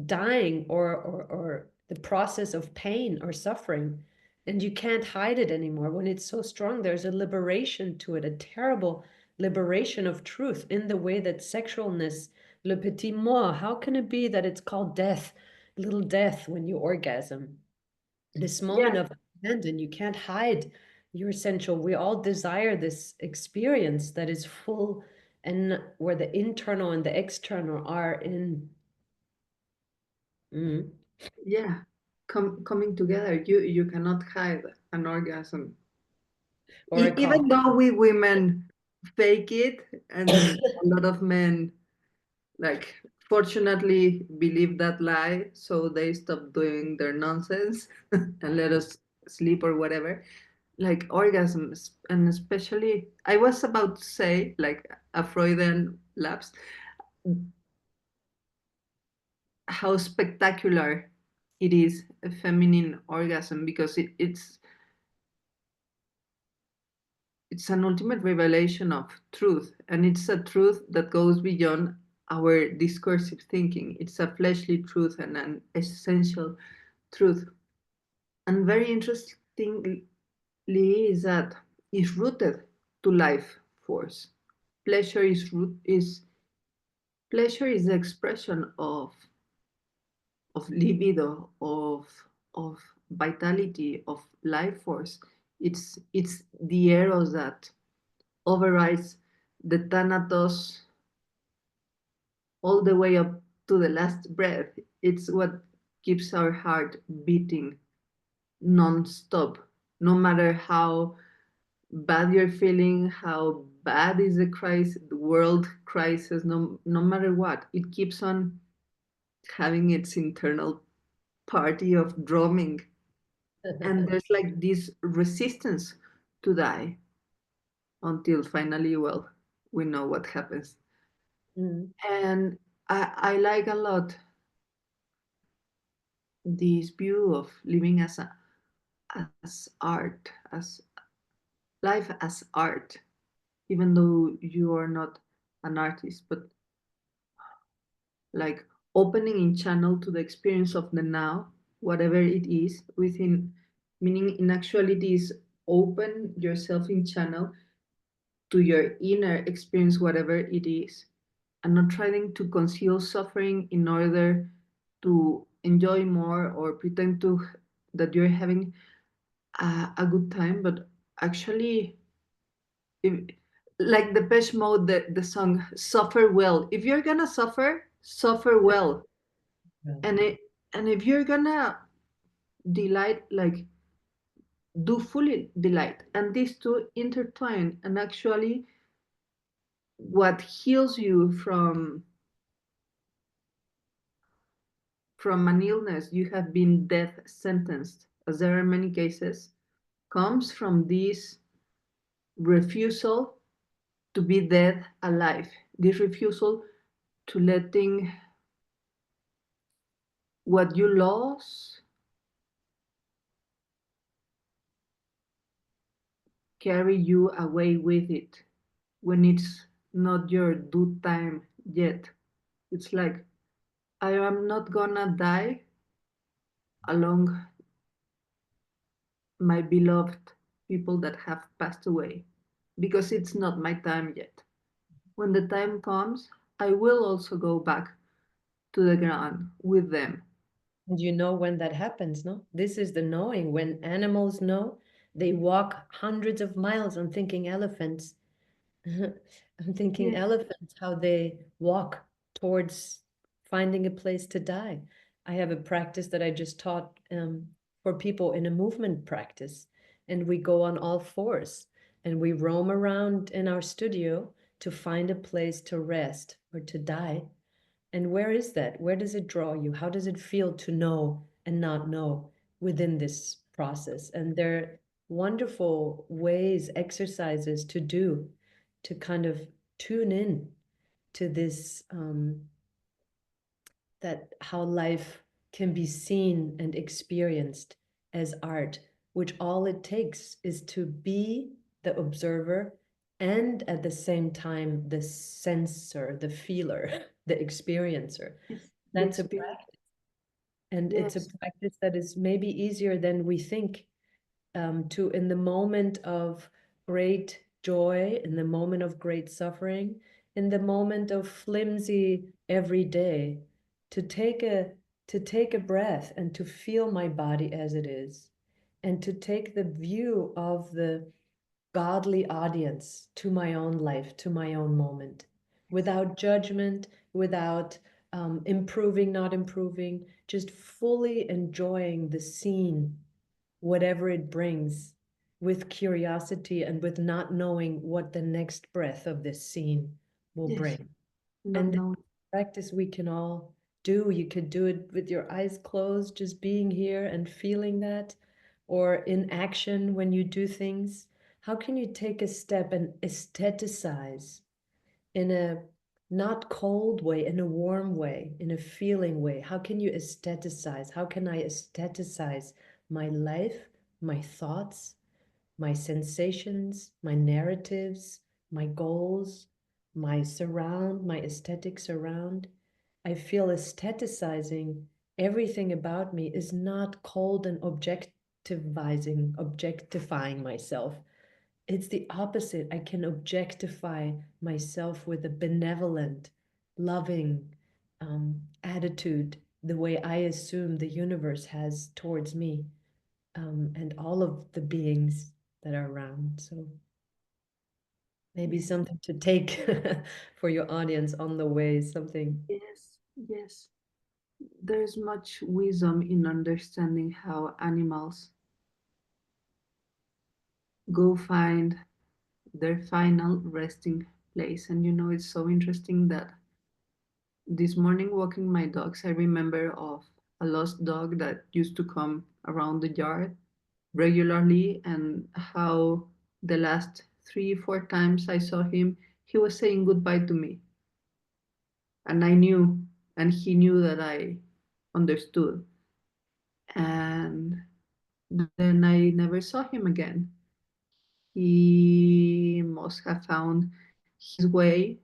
dying or the process of pain or suffering, and you can't hide it anymore. When it's so strong, there's a liberation to it, a terrible liberation of truth in the way that sexualness, le petit mort, how can it be that it's called death, little death, when you orgasm, this moment Yeah, of abandon, you can't hide your essential. We all desire this experience that is full, and where the internal and the external are in. Mhm. yeah. Coming together, you cannot hide an orgasm. Or a cough. Even though we women fake it, and a lot of men, like, fortunately believe that lie, so they stop doing their nonsense and let us sleep or whatever. Like orgasms, and especially, I was about to say, like, a Freudian lapse, how spectacular it is, a feminine orgasm, because it's an ultimate revelation of truth, and it's a truth that goes beyond our discursive thinking. It's a fleshly truth and an essential truth. And very interestingly is that it's rooted to life force. Pleasure is pleasure is the expression of libido, of vitality, of life force. It's the eros that overrides the thanatos all the way up to the last breath. It's what keeps our heart beating non-stop, no matter how bad you're feeling, how bad is the world crisis, no matter what, it keeps on having its internal party of drumming. And there's like this resistance to die until finally, well, we know what happens. Mm. And I like a lot this view of living as art, as life as art, even though you are not an artist, but like opening in channel to the experience of the now, whatever it is within, meaning in actuality is open yourself in channel to your inner experience, whatever it is, and not trying to conceal suffering in order to enjoy more or pretend to that you're having a good time, but actually, if, like the Depeche Mode, the song "Suffer Well." If you're gonna suffer, suffer well, Yeah. and if you're gonna delight, like do fully delight, and these two intertwine, and actually, what heals you from an illness you have been death sentenced, as there are many cases, comes from this refusal to be dead alive, this refusal to letting what you lost carry you away with it when it's not your due time yet. It's like, I am not gonna die along my beloved people that have passed away because it's not my time yet. When the time comes, I will also go back to the ground with them. And you know when that happens, no? This is the knowing. When animals know, they walk hundreds of miles. I'm thinking elephants. I'm thinking Yes, elephants, how they walk towards finding a place to die. I have a practice that I just taught for people in a movement practice, and we go on all fours and we roam around in our studio to find a place to rest or to die. And where is that? Where does it draw you? How does it feel to know and not know within this process? And there are wonderful ways, exercises to do to kind of tune in to this, that how life can be seen and experienced as art, which all it takes is to be the observer and at the same time the sensor, the feeler, the experiencer. yes, the That's a experience. practice. And it's a Yes, practice that is maybe easier than we think, to, in the moment of great joy, in the moment of great suffering, in the moment of flimsy everyday, to take a to take a breath and to feel my body as it is, and to take the view of the godly audience to my own life, to my own moment, without judgment, without improving, not improving, just fully enjoying the scene, whatever it brings, with curiosity and with not knowing what the next breath of this scene will yes, bring. not And this knowing. practice we can all do. You could do it with your eyes closed, just being here and feeling that, or in action when you do things. How can you take a step and aestheticize in a not cold way, in a warm way, in a feeling way? How can you aestheticize? How can I aestheticize my life, my thoughts, my sensations, my narratives, my goals? my surround, my aesthetic surround, I feel aestheticizing everything about me is not cold and objectifying myself. It's the opposite. I can objectify myself with a benevolent, loving attitude, the way I assume the universe has towards me, and all of the beings that are around. So maybe Yes, something to take for your audience on the way, something. yes, yes. There's much wisdom in understanding how animals go find their final resting place. And it's so interesting that this morning walking my dogs, I remember of a lost dog that used to come around the yard regularly, and how the last 3 4 times I saw him, he was saying goodbye to me. And I knew, and he knew that I understood. And then I never saw him again. He must have found his way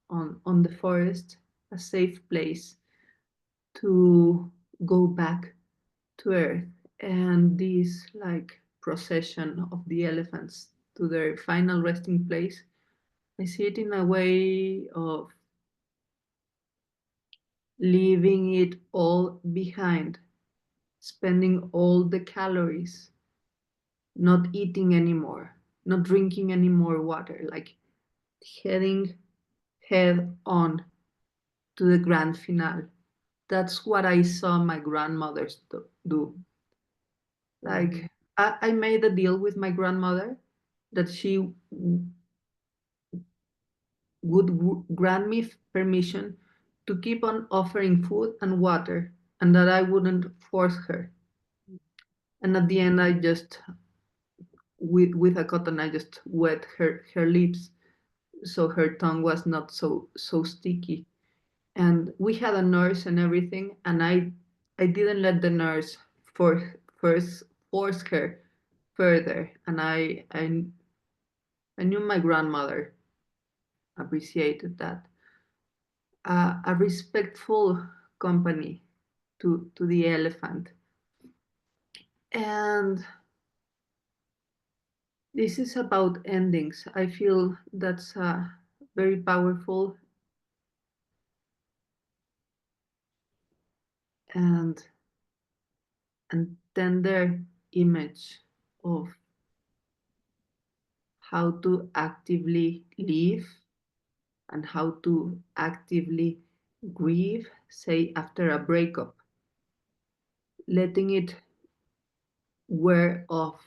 on the forest, a safe place to go back to earth. And this like procession of the elephants to their final resting place, I see it in a way of leaving it all behind, spending all the calories, not eating anymore, not drinking any more water, like heading head on to the grand finale. That's what I saw my grandmothers do. Mhm. Like, I made a deal with my grandmother that she would grant me permission to keep on offering food and water, and that I wouldn't force her. And at the end, I just, with a cotton, I just wet her lips so her tongue was not so sticky. And we had a nurse and everything, and I didn't let the nurse for first force her further. And I knew my grandmother appreciated that. A respectful company to the elephant. And this is about endings. I feel that's a very powerful and and tender image of how to actively live and how to actively grieve, say after a breakup, letting it wear off,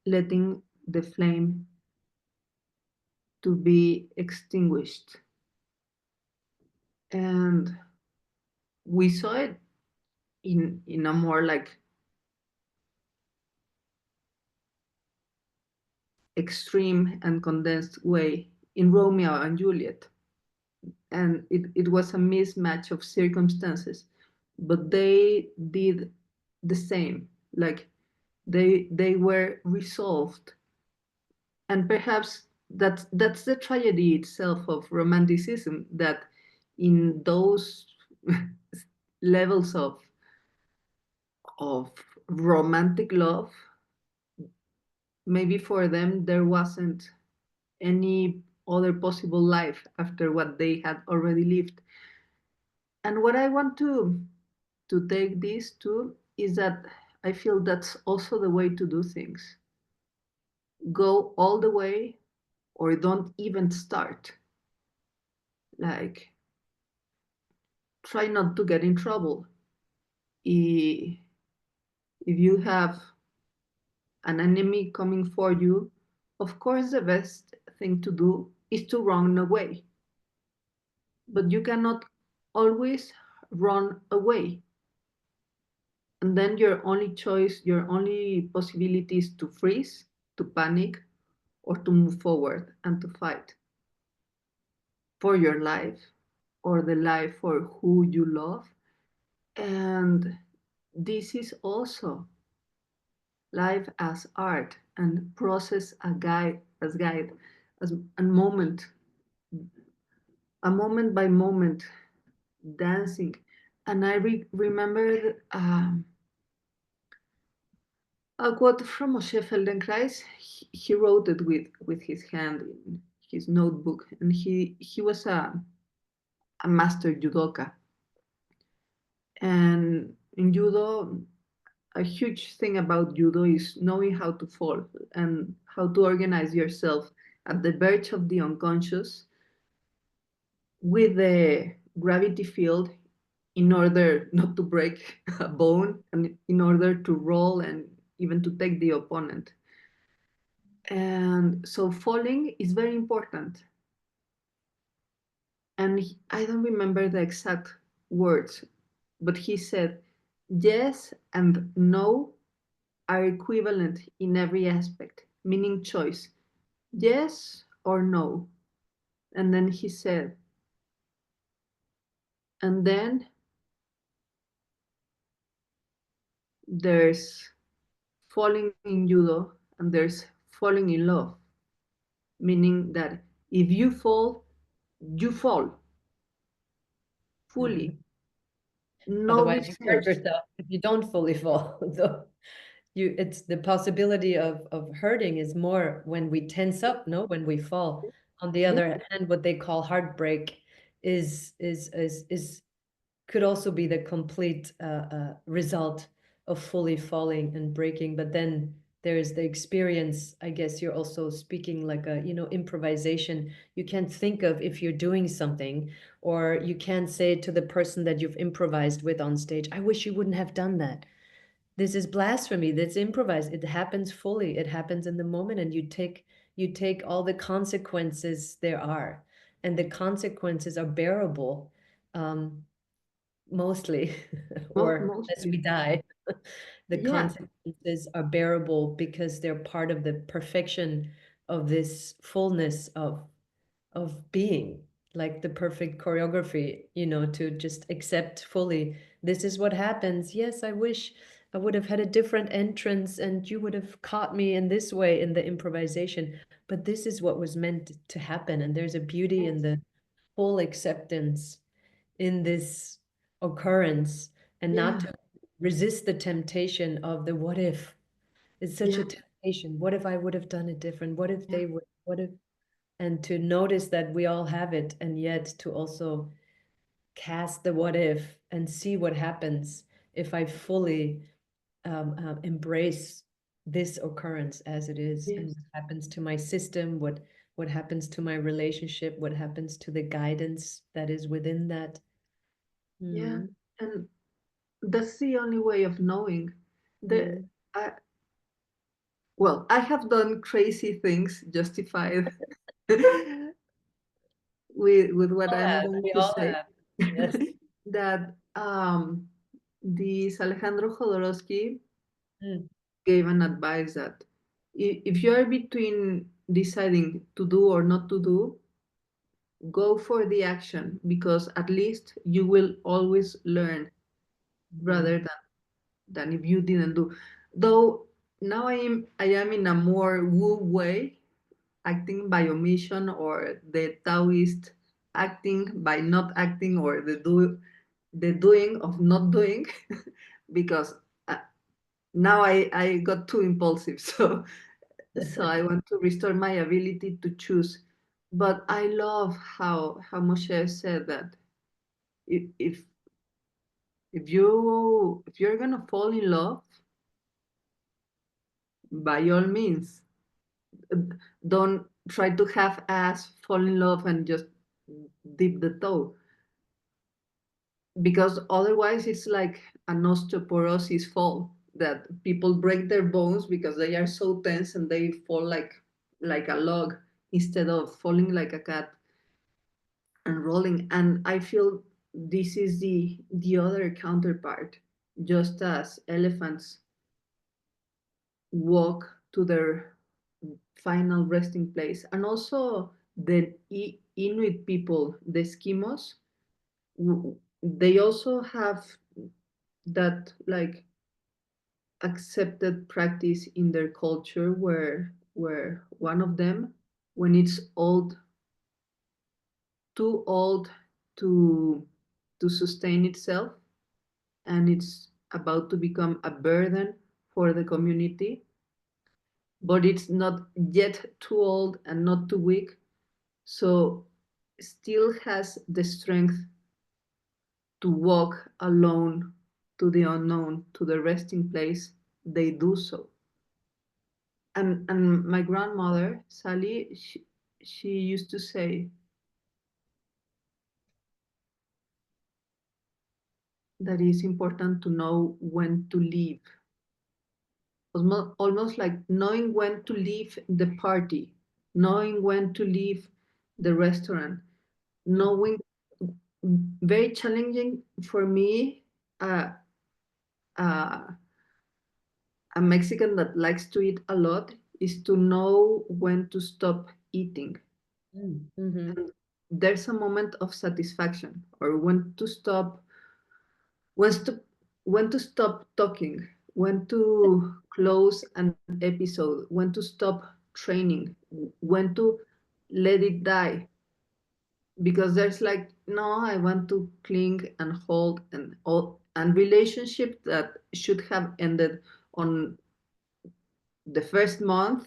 letting the flame to be extinguished. And we saw it in a more like extreme and condensed way in Romeo and Juliet. And it was a mismatch of circumstances, but they did the same. Like they were resolved. And perhaps that's the tragedy itself of romanticism, that in those levels of romantic love, maybe for them there wasn't any other possible life after what they had already lived. And what I want to take this to is that I feel that's also the way to do things. Go all the way or don't even start. Like, try not to get in trouble. If you have an enemy coming for you, of course the best thing to do is to run away. But you cannot always run away. And then your only choice, your only possibility is to freeze, to panic, or to move forward and to fight for your life or the life for who you love. And this is also life as art, and process a guide as a moment a moment by moment dancing. And I remembered a quote from Moshe Feldenkrais. He wrote it with his hand in his notebook, and he was a master judoka. And in judo, a huge thing about judo is knowing how to fall and how to organize yourself at the verge of the unconscious with the gravity field in order not to break a bone and in order to roll and even to take the opponent. And so falling is very important. And I don't remember the exact words, but he said, yes and no are equivalent in every aspect, meaning choice. Yes or no. And then he said, and then there's falling in judo and there's falling in love, meaning that if you fall fully, Mhm. no Otherwise, you hurt research. yourself if you don't fully fall. So it's the possibility of hurting is more when we tense up, no, when we fall. On the Yeah, other hand, what they call heartbreak is could also be the complete result of fully falling and breaking. But then there's the experience. I guess you're also speaking like a, improvisation. You can't think of if you're doing something, or you can't say to the person that you've improvised with on stage, I wish you wouldn't have done that. This is blasphemy. That's improvised. It happens fully. It happens in the moment, and you take all the consequences there are, and the consequences are bearable. Um, Mostly, or unless we mostly. die, the Yeah, consequences are bearable because they're part of the perfection of this fullness of being, like the perfect choreography, to just accept fully, this is what happens. Yes, I wish I would have had a different entrance and you would have caught me in this way in the improvisation, but this is what was meant to happen, and there's a beauty in the full acceptance in this occurrence, and not yeah, to resist the temptation of the what if. It's such yeah, a temptation. What if I would have done it different? What if yeah, they would? What if? And to notice that we all have it, and yet to also cast the what if and see what happens if I fully embrace this occurrence as it is, and yes, what happens to my system, what happens to my relationship, what happens to the guidance that is within that. yeah. Mm. And that's the only way of knowing. The Mm. I, well, I have done crazy things justified with what All I'm have. going We to all say. have. Yes. That this Alejandro Jodorowsky Mm. gave an advice that if you are between deciding to do or not to do, go for the action because at least you will always learn rather Mhm. than if you didn't do. Though now I am in a more woo way, acting by omission, or the Taoist acting by not acting, or the doing of not doing, because now I got too impulsive. So I want to restore my ability to choose. But I love how Moshe said that if if if you're gonna fall in love, by all means, don't try to half-ass fall in love and just dip the toe, because otherwise it's like an osteoporosis fall that people break their bones because they are so tense and they fall like a log instead of falling like a cat and rolling. And I feel this is the other counterpart. Just as elephants walk to their final resting place, and also the Inuit people, the Eskimos, they also have that like accepted practice in their culture where one of them, when it's old too old to sustain itself, and it's about to become a burden for the community, but it's not yet too old and not too weak, so still has the strength to walk alone to the unknown, to the resting place. They do so. And my grandmother Sally, she used to say that it's important to know when to leave, almost like knowing when to leave the party, knowing when to leave the restaurant, knowing. Very challenging for me, uh, uh, a Mexican that likes to eat a lot, is to know when to stop eating. Mm-hmm. And there's a moment of satisfaction, or when to stop, when to when to stop talking, when to close an episode, when to stop training, when to let it die. Because there's like, no, I want to cling and hold and all, and relationship that should have ended on the first month,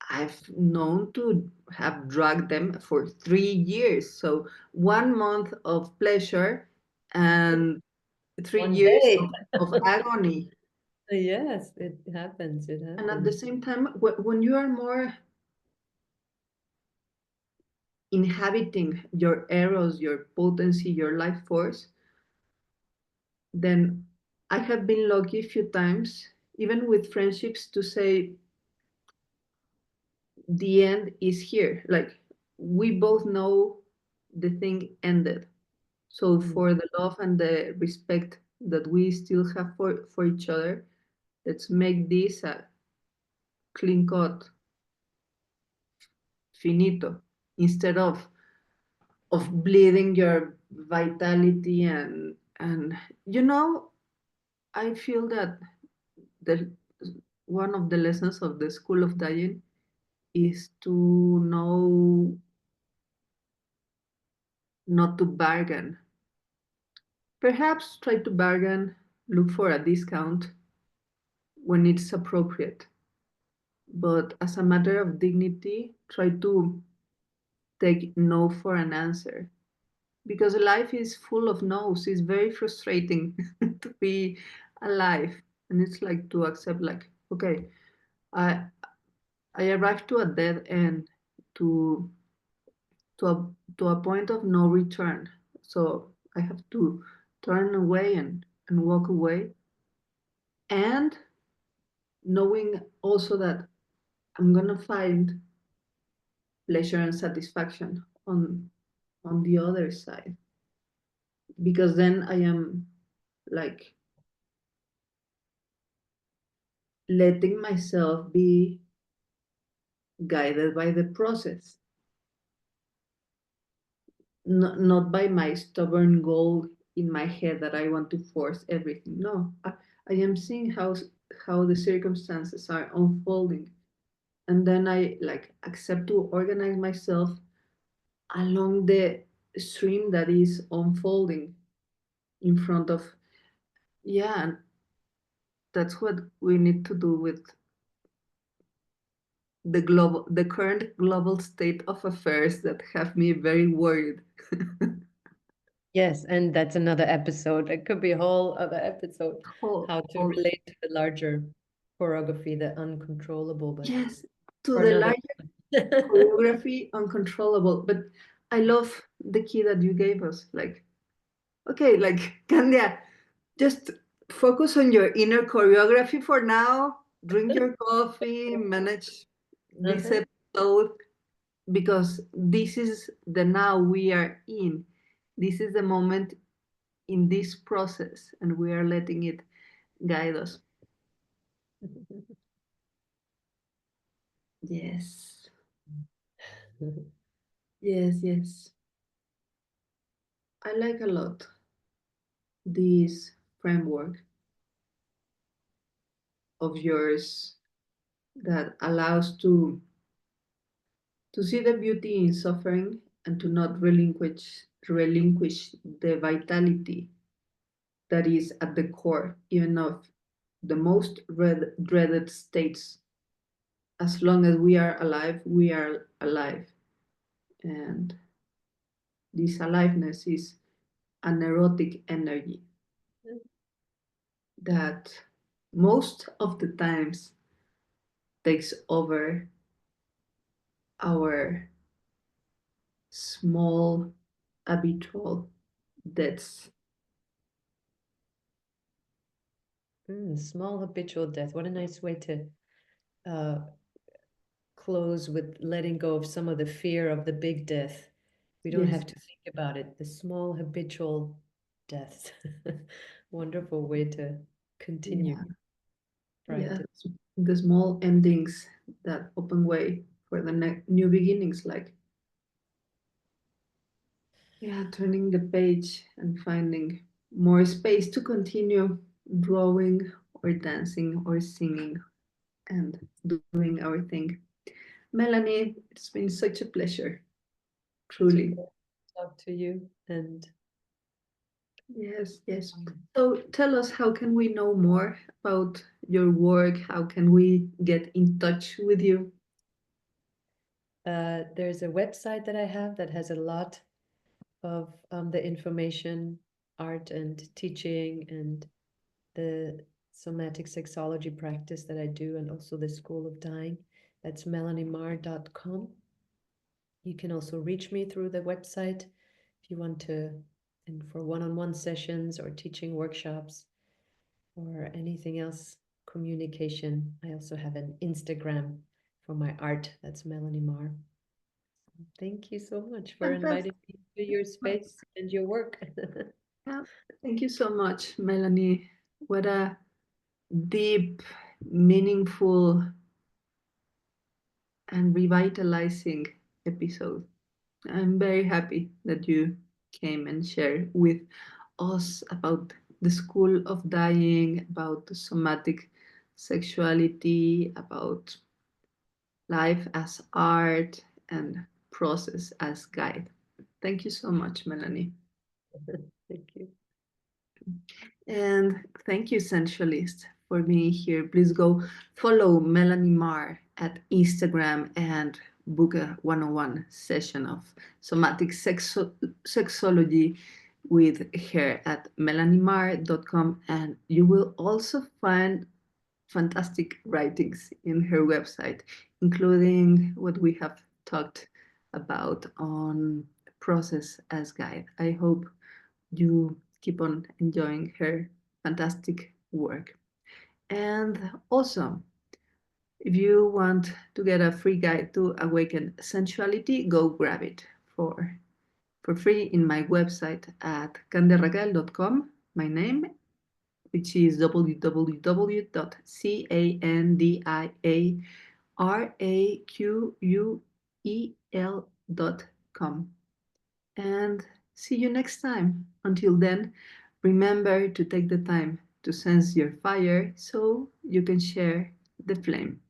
I've known to have dragged them for 3 years. So 1 month of pleasure and three One years day. of agony. Yes, it happens. It And at the happens. same time, when you are more inhabiting your eros, your potency, your life force, then I have been lucky a few times, even with friendships, to say the end is here. Like, we both know the thing ended. So Mm. for the love and the respect that we still have for each other, let's make this a clean cut, finito, instead of bleeding your vitality. And you know, I feel that the one of the lessons of the school of dying is to know not to bargain. Perhaps try to bargain, look for a discount when it's appropriate. But as a matter of dignity, try to take no for an answer. Because life is full of no's. It's very frustrating to be alive. And it's like to accept, like, okay, I I arrived to a dead end, to to a to a point of no return. So I have to turn away and walk away. And knowing also that I'm gonna find pleasure and satisfaction on the other side. Because then I am like letting myself be guided by the process, not by my stubborn goal in my head that I want to force everything. No, I am seeing how the circumstances are unfolding, and then I like accept to organize myself along the stream that is unfolding in front of. Yeah, and that's what we need to do with the current global state of affairs that have me very worried. Yes, and that's another episode. It could be a whole other episode. whole, How to whole relate to the larger choreography, the uncontrollable, but Yes, to for the another. larger choreography, uncontrollable. But I love the key that you gave us. Like, okay, like Candia, just focus on your inner choreography for now. Drink your coffee, manage this Uh-huh. episode, because this is the now we are in. This is the moment in this process, and we are letting it guide us. Yes, yes, yes. I like a lot this framework of yours that allows to see the beauty in suffering and to not relinquish the vitality that is at the core, even of the most dreaded states. As long as we are alive, we are alive. And this aliveness is an erotic energy that most of the times takes over our small habitual deaths. Small habitual death. What a nice way to uh, close with letting go of some of the fear of the big death. We don't Yes, have to think about it. The small habitual deaths. Wonderful way to continue yeah, yeah. practice. The small endings that open way for the new beginnings, like, yeah, turning the page and finding more space to continue drawing or dancing or singing and doing our thing. Melanie, it's been such a pleasure, Such a truly. pleasure to talk to you. And Yes, yes. So tell us, how can we know more about your work? How can we get in touch with you? there's a website that I have that has a lot of the information, art and teaching, and the somatic sexology practice that I do, and also the School of Dying. That's melaniemar.com. You can also reach me through the website if you want to, and for one-on-one sessions or teaching workshops or anything else, communication. I also have an Instagram for my art. That's Melanie Maar. Thank you so much for Fantastic. inviting me to your space and your work. Yeah. Thank you so much, Melanie. What a deep, meaningful, and revitalizing episode. I'm very happy that you came and shared with us about the school of dying, about the somatic sexuality, about life as art, and process as guide. Thank you so much, Melanie. Thank you. And thank you, Sensualist, for being here. Please go follow Melanie Maar at Instagram and book a one-on-one session of somatic sexology with her at melaniemar.com. And you will also find fantastic writings in her website, including what we have talked about on process as guide. I hope you keep on enjoying her fantastic work. And also, if you want to get a free guide to awaken sensuality, go grab it for free in my website at candiaraquel.com, my name, which is www.candiaraquel.com. And see you next time. Until then, remember to take the time to sense your fire so you can share the flame.